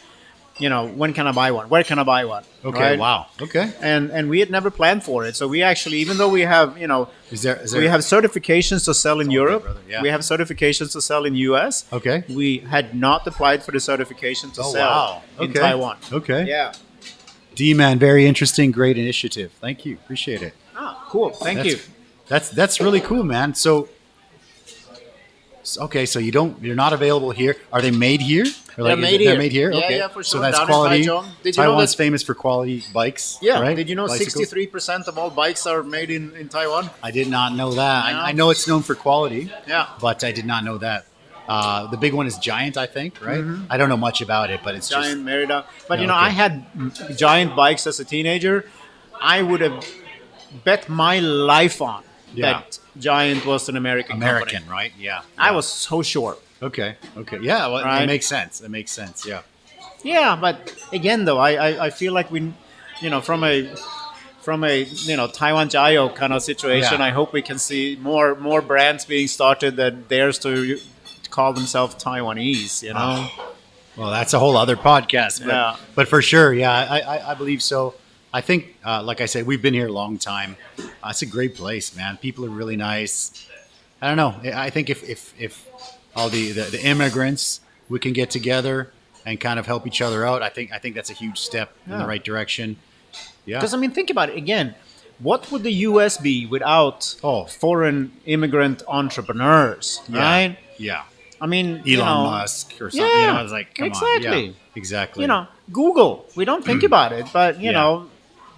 Speaker 2: when can I buy one? Where can I buy one?
Speaker 1: Okay,
Speaker 2: right?
Speaker 1: wow. Okay.
Speaker 2: And we had never planned for it. So we actually, even though we have,
Speaker 1: is there
Speaker 2: we have certifications to sell in Europe.
Speaker 1: Yeah.
Speaker 2: We have certifications to sell in US.
Speaker 1: Okay.
Speaker 2: We had not applied for the certification to sell in Taiwan.
Speaker 1: Okay.
Speaker 2: Yeah.
Speaker 1: D-Man, very interesting, great initiative. Thank you. Appreciate it.
Speaker 2: Cool. Thank you.
Speaker 1: That's really cool, man. So you're not available here. Are they made here?
Speaker 2: They're made here.
Speaker 1: Okay.
Speaker 2: Yeah, for sure.
Speaker 1: So that's
Speaker 2: Down
Speaker 1: quality.
Speaker 2: in Taichung. Did you
Speaker 1: Taiwan's
Speaker 2: know
Speaker 1: famous for quality bikes.
Speaker 2: Yeah.
Speaker 1: Right?
Speaker 2: Did you know
Speaker 1: Bicycles?
Speaker 2: 63% of all bikes are made in Taiwan?
Speaker 1: I did not know that.
Speaker 2: Yeah.
Speaker 1: I know it's known for quality.
Speaker 2: Yeah.
Speaker 1: But I did not know that. The big one is Giant, I think, right? Mm-hmm. I don't know much about it, but it's
Speaker 2: Giant, Merida. But
Speaker 1: okay.
Speaker 2: I had Giant bikes as a teenager. I would have bet my life on that Giant was an American company.
Speaker 1: Right? Yeah.
Speaker 2: I was so sure.
Speaker 1: Okay. Yeah, well,
Speaker 2: Right?
Speaker 1: It makes sense. Yeah.
Speaker 2: Yeah, but again, though, I feel like we, from a Taiwan Jayo kind of situation, I hope we can see more brands being started that dares to call themselves Taiwanese.
Speaker 1: Well, that's a whole other podcast. But for sure, I believe so. I think, like I said, we've been here a long time. It's a great place, man. People are really nice. I don't know. I think if all the immigrants, we can get together and kind of help each other out. I think that's a huge step in the right direction. Yeah.
Speaker 2: Because think about it again. What would the U.S. be without foreign immigrant entrepreneurs, right?
Speaker 1: Yeah.
Speaker 2: I mean,
Speaker 1: Elon Musk or something.
Speaker 2: Yeah,
Speaker 1: I was like, come
Speaker 2: exactly.
Speaker 1: on. Yeah, exactly.
Speaker 2: Google. We don't think about it, but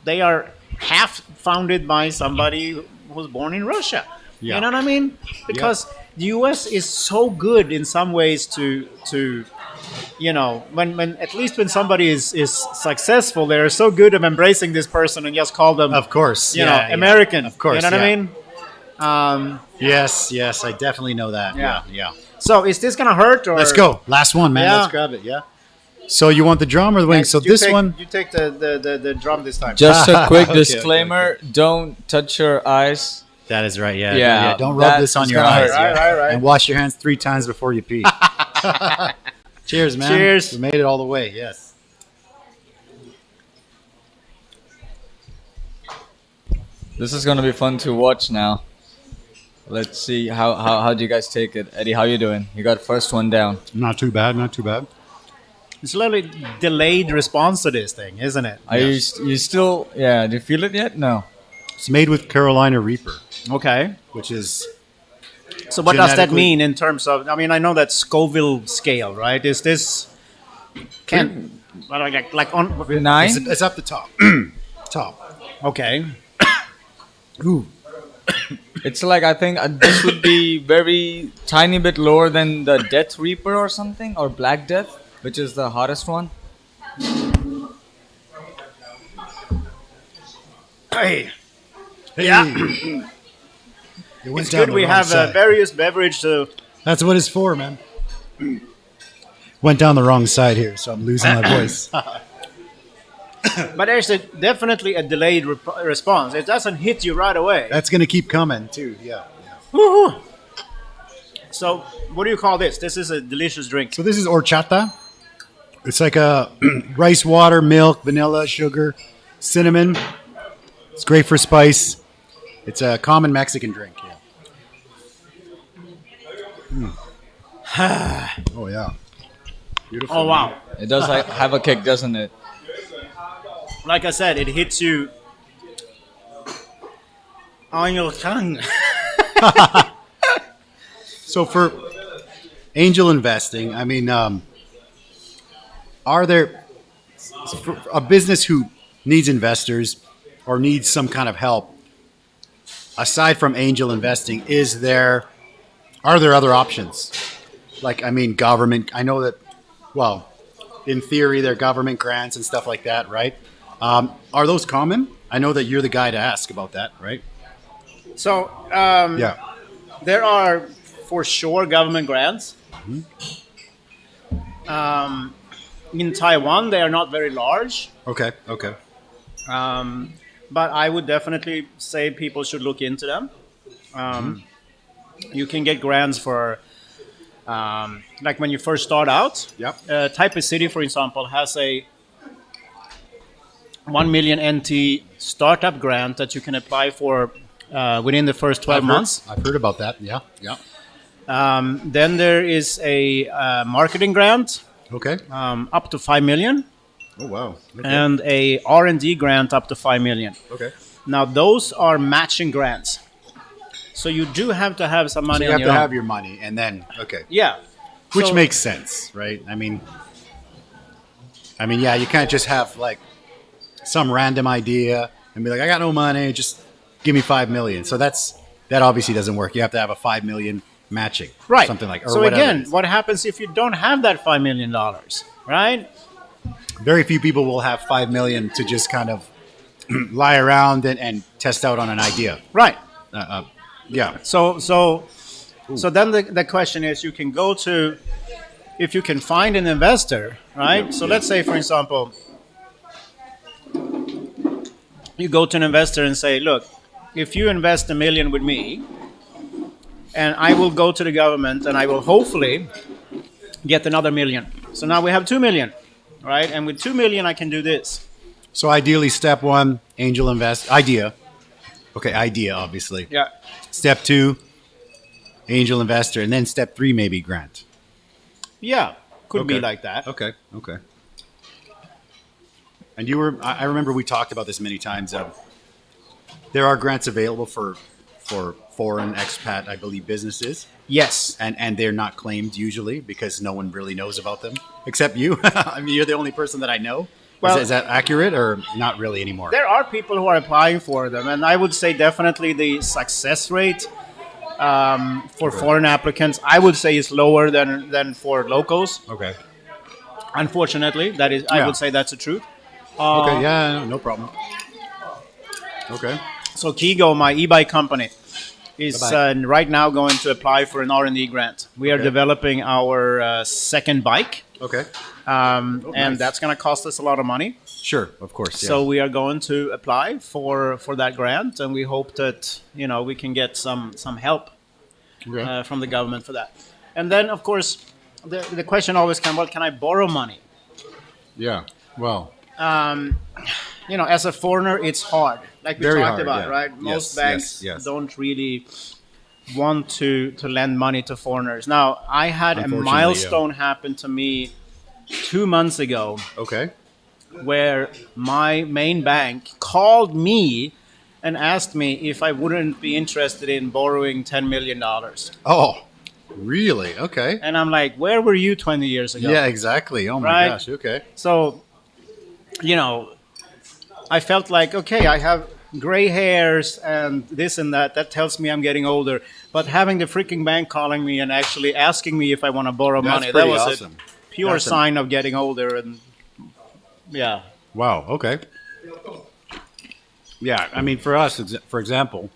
Speaker 2: they are half founded by somebody who was born in Russia.
Speaker 1: Yeah.
Speaker 2: You know what I mean? Because the U.S. is so good in some ways to when at least when somebody is successful, they're so good at embracing this person and just call them,
Speaker 1: of course,
Speaker 2: American.
Speaker 1: Of course,
Speaker 2: you know what I mean?
Speaker 1: Yes, I definitely know that. Yeah.
Speaker 2: So is this gonna hurt? Or
Speaker 1: let's go. Last one, man. Let's grab it. Yeah. So you want the drum or the wing? So this one,
Speaker 2: you take the drum this time.
Speaker 3: Just a quick disclaimer: don't touch your eyes.
Speaker 1: That is right.
Speaker 3: Yeah.
Speaker 1: Yeah. Don't rub this on your eyes.
Speaker 2: Right.
Speaker 1: And wash your hands 3 times before you pee. Cheers, man.
Speaker 2: Cheers.
Speaker 1: We made it all the way. Yes.
Speaker 3: This is gonna be fun to watch now. Let's see how do you guys take it, Eddie? How you doing? You got first one down.
Speaker 1: Not too bad.
Speaker 2: It's a little delayed response to this thing, isn't it?
Speaker 3: Are you still? Yeah. Do you feel it yet? No.
Speaker 1: It's made with Carolina Reaper,
Speaker 2: Okay.
Speaker 1: which is
Speaker 2: So what does that
Speaker 1: genetically-
Speaker 2: mean in terms of? I mean, I know that Scoville scale, right? Is this like on
Speaker 3: 9.
Speaker 1: it's up the top. Top.
Speaker 2: Okay.
Speaker 1: Ooh.
Speaker 3: It's like I think this would be very tiny bit lower than the Death Reaper or something, or Black Death, which is the hottest one.
Speaker 2: Hey.
Speaker 1: Yeah.
Speaker 2: It's good we have various beverage to.
Speaker 1: That's what it's for, man. Went down the wrong side here, so I'm losing my voice.
Speaker 2: But there's definitely a delayed response. It doesn't hit you right away.
Speaker 1: That's going to keep coming too. Yeah.
Speaker 2: Woo-hoo. So, what do you call this? This is a delicious drink.
Speaker 1: So this is horchata. It's like a rice water, milk, vanilla, sugar, cinnamon. It's great for spice. It's a common Mexican drink. Yeah. Oh yeah. Beautiful.
Speaker 2: Oh wow!
Speaker 3: It does have a kick, doesn't it?
Speaker 2: Like I said, it hits you on your tongue.
Speaker 1: So for angel investing, I mean, are there for a business who needs investors or needs some kind of help aside from angel investing? Are there other options? Like, I mean, government. I know that. Well, in theory, there are government grants and stuff like that, right? Are those common? I know that you're the guy to ask about that, right?
Speaker 2: So,
Speaker 1: Yeah.
Speaker 2: there are for sure government grants. In Taiwan, they are not very large,
Speaker 1: Okay.
Speaker 2: but I would definitely say people should look into them. You can get grants for, like when you first start out.
Speaker 1: Yep.
Speaker 2: Taipei City, for example, has a 1 million NT startup grant that you can apply for within the first 12 months.
Speaker 1: I've heard about that. Yeah.
Speaker 2: Then there is a marketing grant
Speaker 1: Okay.
Speaker 2: up to 5 million
Speaker 1: Oh wow. Okay.
Speaker 2: and a R&D grant up to 5 million.
Speaker 1: Okay.
Speaker 2: Now, those are matching grants. So you do have to have some money
Speaker 1: So you
Speaker 2: on
Speaker 1: have
Speaker 2: your
Speaker 1: to
Speaker 2: own.
Speaker 1: have your money, and then okay,
Speaker 2: Yeah.
Speaker 1: which
Speaker 2: So-
Speaker 1: makes sense, right? I mean, yeah, you can't just have like some random idea and be like, I got no money, just give me 5 million. So that obviously doesn't work. You have to have a 5 million matching,
Speaker 2: Right.
Speaker 1: Something like. Or
Speaker 2: so
Speaker 1: whatever it
Speaker 2: again,
Speaker 1: is.
Speaker 2: what happens if you don't have that $5 million, right?
Speaker 1: Very few people will have 5 million to just kind of lie around and test out on an idea.
Speaker 2: Right.
Speaker 1: Yeah.
Speaker 2: So then the question is, you can go to, if you can find an investor, right? So let's say, for example, you go to an investor and say, look, if you invest $1 million with me, and I will go to the government and I will hopefully get another $1 million. So now we have 2 million, right? And with 2 million, I can do this.
Speaker 1: So ideally, step one, angel invest idea. Okay, idea obviously.
Speaker 2: Yeah.
Speaker 1: Step two, angel investor, and then step three, maybe grant.
Speaker 2: Yeah. Could be
Speaker 1: Okay.
Speaker 2: like that.
Speaker 1: Okay. And I remember we talked about this many times. There are grants available for foreign expat, I believe, businesses,
Speaker 2: Yes.
Speaker 1: and they're not claimed usually because no one really knows about them except you. I mean, you're the only person that I know.
Speaker 2: Well-
Speaker 1: is that accurate or not really anymore?
Speaker 2: There are people who are applying for them, and I would say definitely the success rate for foreign applicants, I would say, is lower than for locals.
Speaker 1: Okay.
Speaker 2: Unfortunately, that is, I
Speaker 1: Yeah.
Speaker 2: would say that's the truth.
Speaker 1: Okay. Yeah. No problem. Okay.
Speaker 2: So Kigo, my e-bike company, is
Speaker 1: E-bike.
Speaker 2: right now going to apply for an R&D grant. We are
Speaker 1: Okay.
Speaker 2: developing our second bike,
Speaker 1: Okay.
Speaker 2: and
Speaker 1: nice.
Speaker 2: that's going to cost us a lot of money.
Speaker 1: Sure. Of course. Yeah.
Speaker 2: So we are going to apply for that grant, and we hope that we can get some help
Speaker 1: Okay.
Speaker 2: from the government for that. And then, of course, the question always comes: well, can I borrow money?
Speaker 1: Yeah. Well.
Speaker 2: As a foreigner, it's hard. Like we
Speaker 1: Very
Speaker 2: talked
Speaker 1: hard,
Speaker 2: about,
Speaker 1: yeah.
Speaker 2: right? Most
Speaker 1: Yes,
Speaker 2: banks
Speaker 1: yes.
Speaker 2: don't really want to lend money to foreigners. Now, I had a
Speaker 1: Unfortunately,
Speaker 2: milestone happen to me 2 months ago
Speaker 1: Okay.
Speaker 2: where my main bank called me and asked me if I wouldn't be interested in borrowing $10 million.
Speaker 1: Oh, really? Okay.
Speaker 2: And I'm like, where were you 20 years ago?
Speaker 1: Yeah, exactly. Oh my
Speaker 2: Right.
Speaker 1: gosh. Okay.
Speaker 2: So, I felt like, okay, I have gray hairs and this and that. That tells me I'm getting older. But having the freaking bank calling me and actually asking me if I want to borrow
Speaker 1: That's
Speaker 2: money, that
Speaker 1: pretty
Speaker 2: was
Speaker 1: awesome.
Speaker 2: a pure
Speaker 1: That's a-
Speaker 2: sign of getting older. And yeah.
Speaker 1: Wow. Okay. Yeah. I mean, for us, for example,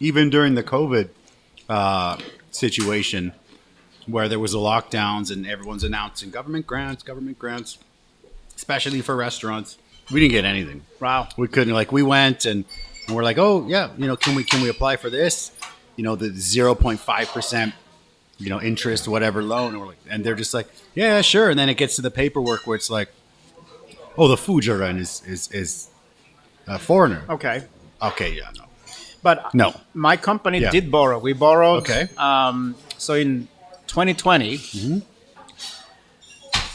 Speaker 1: even during the COVID situation where there was the lockdowns and everyone's announcing government grants, especially for restaurants. We didn't get anything.
Speaker 2: Wow.
Speaker 1: We couldn't, like, we went and we're like, oh yeah, can we apply for this? The 0.5%, interest, whatever loan. And we're like, and they're just like, yeah, sure. And then it gets to the paperwork where it's like, oh, the Fujiren is a foreigner.
Speaker 2: Okay.
Speaker 1: Okay, yeah, no.
Speaker 2: But
Speaker 1: no,
Speaker 2: my company did borrow. We borrowed.
Speaker 1: Okay.
Speaker 2: So in 2020,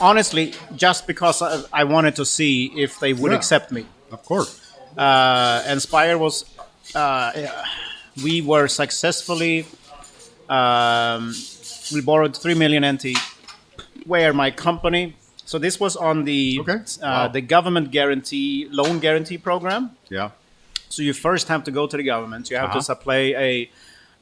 Speaker 2: honestly, just because I wanted to see if they would accept me.
Speaker 1: Of course.
Speaker 2: And Spire was, we were successfully, we borrowed 3 million NT, where my company, so this was on the the government loan guarantee program.
Speaker 1: Yeah.
Speaker 2: So you first have to go to the government. You have to supply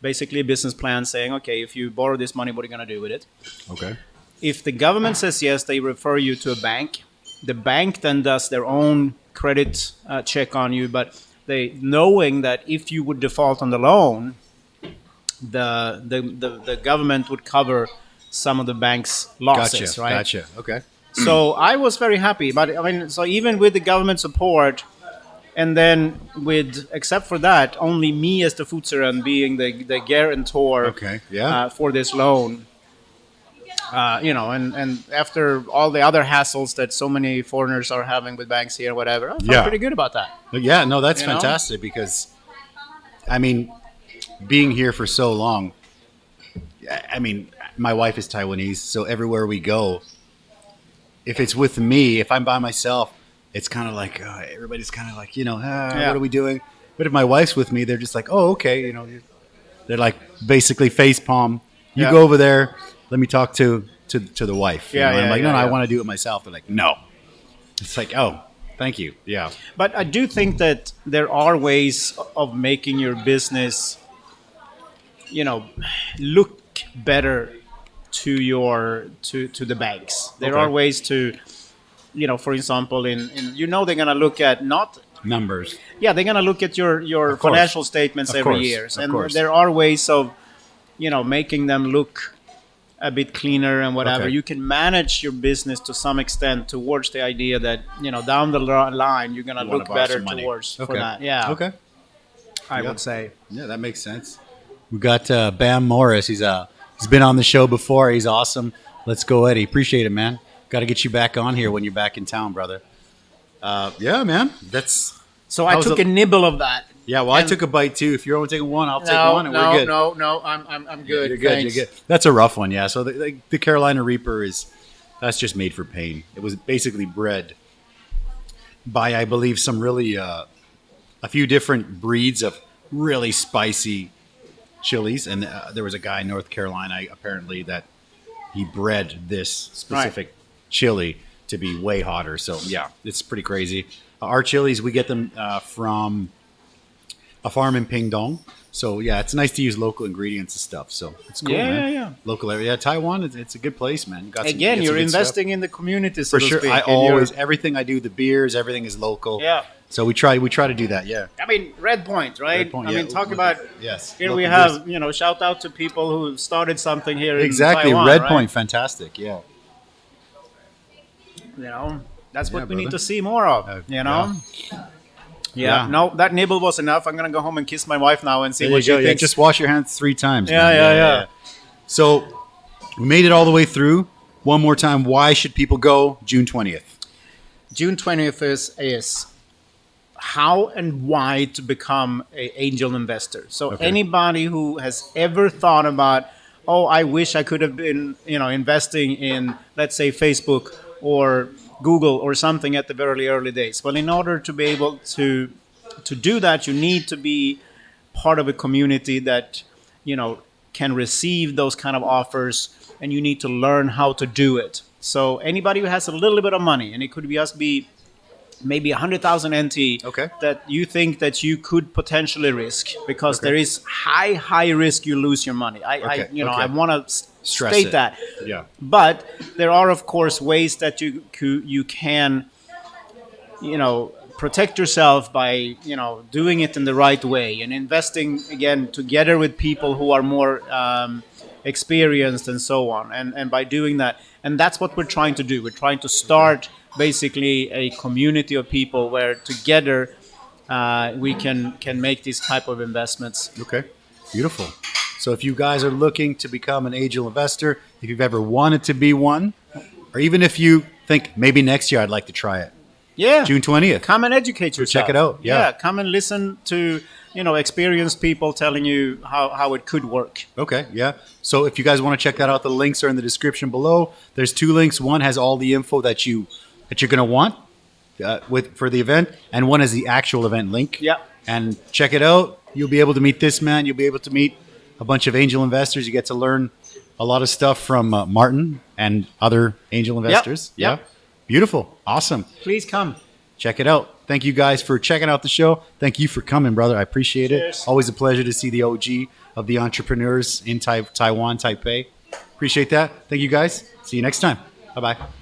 Speaker 2: basically a business plan saying, okay, if you borrow this money, what are you going to do with it?
Speaker 1: Okay.
Speaker 2: If the government says yes, they refer you to a bank. The bank then does their own credit check on you, but they knowing that if you would default on the loan, the government would cover some of the bank's losses, right?
Speaker 1: Gotcha. Okay.
Speaker 2: So I was very happy, but I mean, so even with the government support, and then except for that, only me as the Futseren being the guarantor for this loan. And after all the other hassles that so many foreigners are having with banks here, whatever, I felt pretty good about that.
Speaker 1: Yeah, no, that's fantastic because, I mean, being here for so long, I mean, my wife is Taiwanese, so everywhere we go, if it's with me, if I'm by myself, it's kind of like, everybody's kind of like, what are we doing? But if my wife's with me, they're just like, oh, okay. They're like basically face palm. You go over there. Let me talk to the wife. I'm like, no, I want to do it myself. They're like, no. It's like, oh, thank you. Yeah.
Speaker 2: But I do think that there are ways of making your business, look better to the banks. There are ways to, for example, they're going to look at not
Speaker 1: numbers.
Speaker 2: Yeah, they're going to look at your financial statements every year. And there are ways of, making them look a bit cleaner and whatever. You can manage your business to some extent towards the idea that, down the line, you're going to look better towards for that. Yeah.
Speaker 1: Okay.
Speaker 2: I would say.
Speaker 1: Yeah, that makes sense. We got Bam Morris. He's been on the show before. He's awesome. Let's go, Eddie. Appreciate it, man. Got to get you back on here when you're back in town, brother. Yeah, man.
Speaker 2: So I took a nibble of that.
Speaker 1: Yeah, well, I took a bite too. If you're only taking one, I'll take one, and we're good.
Speaker 2: No, I'm good.
Speaker 1: You're good.
Speaker 2: Thanks.
Speaker 1: You're good. That's a rough one, yeah. So the Carolina Reaper that's just made for pain. It was basically bred by, I believe, some really a few different breeds of really spicy chilies, and there was a guy in North Carolina apparently that he bred this specific chili to be way hotter. So yeah, it's pretty crazy. Our chilies, we get them from a farm in Pingdong. So yeah, it's nice to use local ingredients and stuff. So it's cool, man. Yeah. Local area. Yeah, Taiwan, it's a good place, man.
Speaker 2: You're investing in the community, so
Speaker 1: for sure. I always, everything I do, the beers, everything is local.
Speaker 2: Yeah.
Speaker 1: So we try to do that. Yeah.
Speaker 2: I mean, Red Point, right?
Speaker 1: Red Point,
Speaker 2: I mean, talk about.
Speaker 1: Yes.
Speaker 2: Here we have, shout out to people who started something here.
Speaker 1: Exactly.
Speaker 2: In Taiwan,
Speaker 1: Red
Speaker 2: right?
Speaker 1: Point, fantastic. Yeah.
Speaker 2: That's what we need to see more of. Yeah. No, that nibble was enough. I'm gonna go home and kiss my wife now and see what she thinks.
Speaker 1: Just wash your hands 3 times.
Speaker 2: Yeah.
Speaker 1: So we made it all the way through. One more time. Why should people go June 20th?
Speaker 2: June 20th is how and why to become an angel investor. So anybody who has ever thought about, I wish I could have been, investing in, let's say, Facebook or Google or something at the very early days. Well, in order to be able to do that, you need to be part of a community that, can receive those kind of offers, and you need to learn how to do it. So anybody who has a little bit of money, and it could just be maybe 100,000 NT that you think that you could potentially risk, because there is high risk you lose your money. I want to state that.
Speaker 1: Yeah.
Speaker 2: But there are, of course, ways that you can, protect yourself by, doing it in the right way and investing, again, together with people who are more experienced, and so on. And by doing that, and that's what we're trying to do. We're trying to start basically a community of people where together we can make these type of investments.
Speaker 1: Okay, beautiful. So if you guys are looking to become an angel investor, if you've ever wanted to be one, or even if you think maybe next year I'd like to try it,
Speaker 2: Yeah,
Speaker 1: June 20th.
Speaker 2: Come and educate yourself.
Speaker 1: Check it out. Yeah.
Speaker 2: Come and listen to experienced people telling you how it could work.
Speaker 1: Okay, yeah. So if you guys want to check that out, the links are in the description below. There's 2 links. One has all the info that you're going to want for the event, and one is the actual event link.
Speaker 2: Yeah.
Speaker 1: And check it out. You'll be able to meet this man. You'll be able to meet a bunch of angel investors. You get to learn a lot of stuff from Martin and other angel investors.
Speaker 2: Yep.
Speaker 1: Yeah. Beautiful. Awesome.
Speaker 2: Please come.
Speaker 1: Check it out. Thank you guys for checking out the show. Thank you for coming, brother. I appreciate it.
Speaker 2: Cheers.
Speaker 1: Always a pleasure to see the OG of the entrepreneurs in Taiwan, Taipei. Appreciate that. Thank you guys. See you next time. Bye-bye.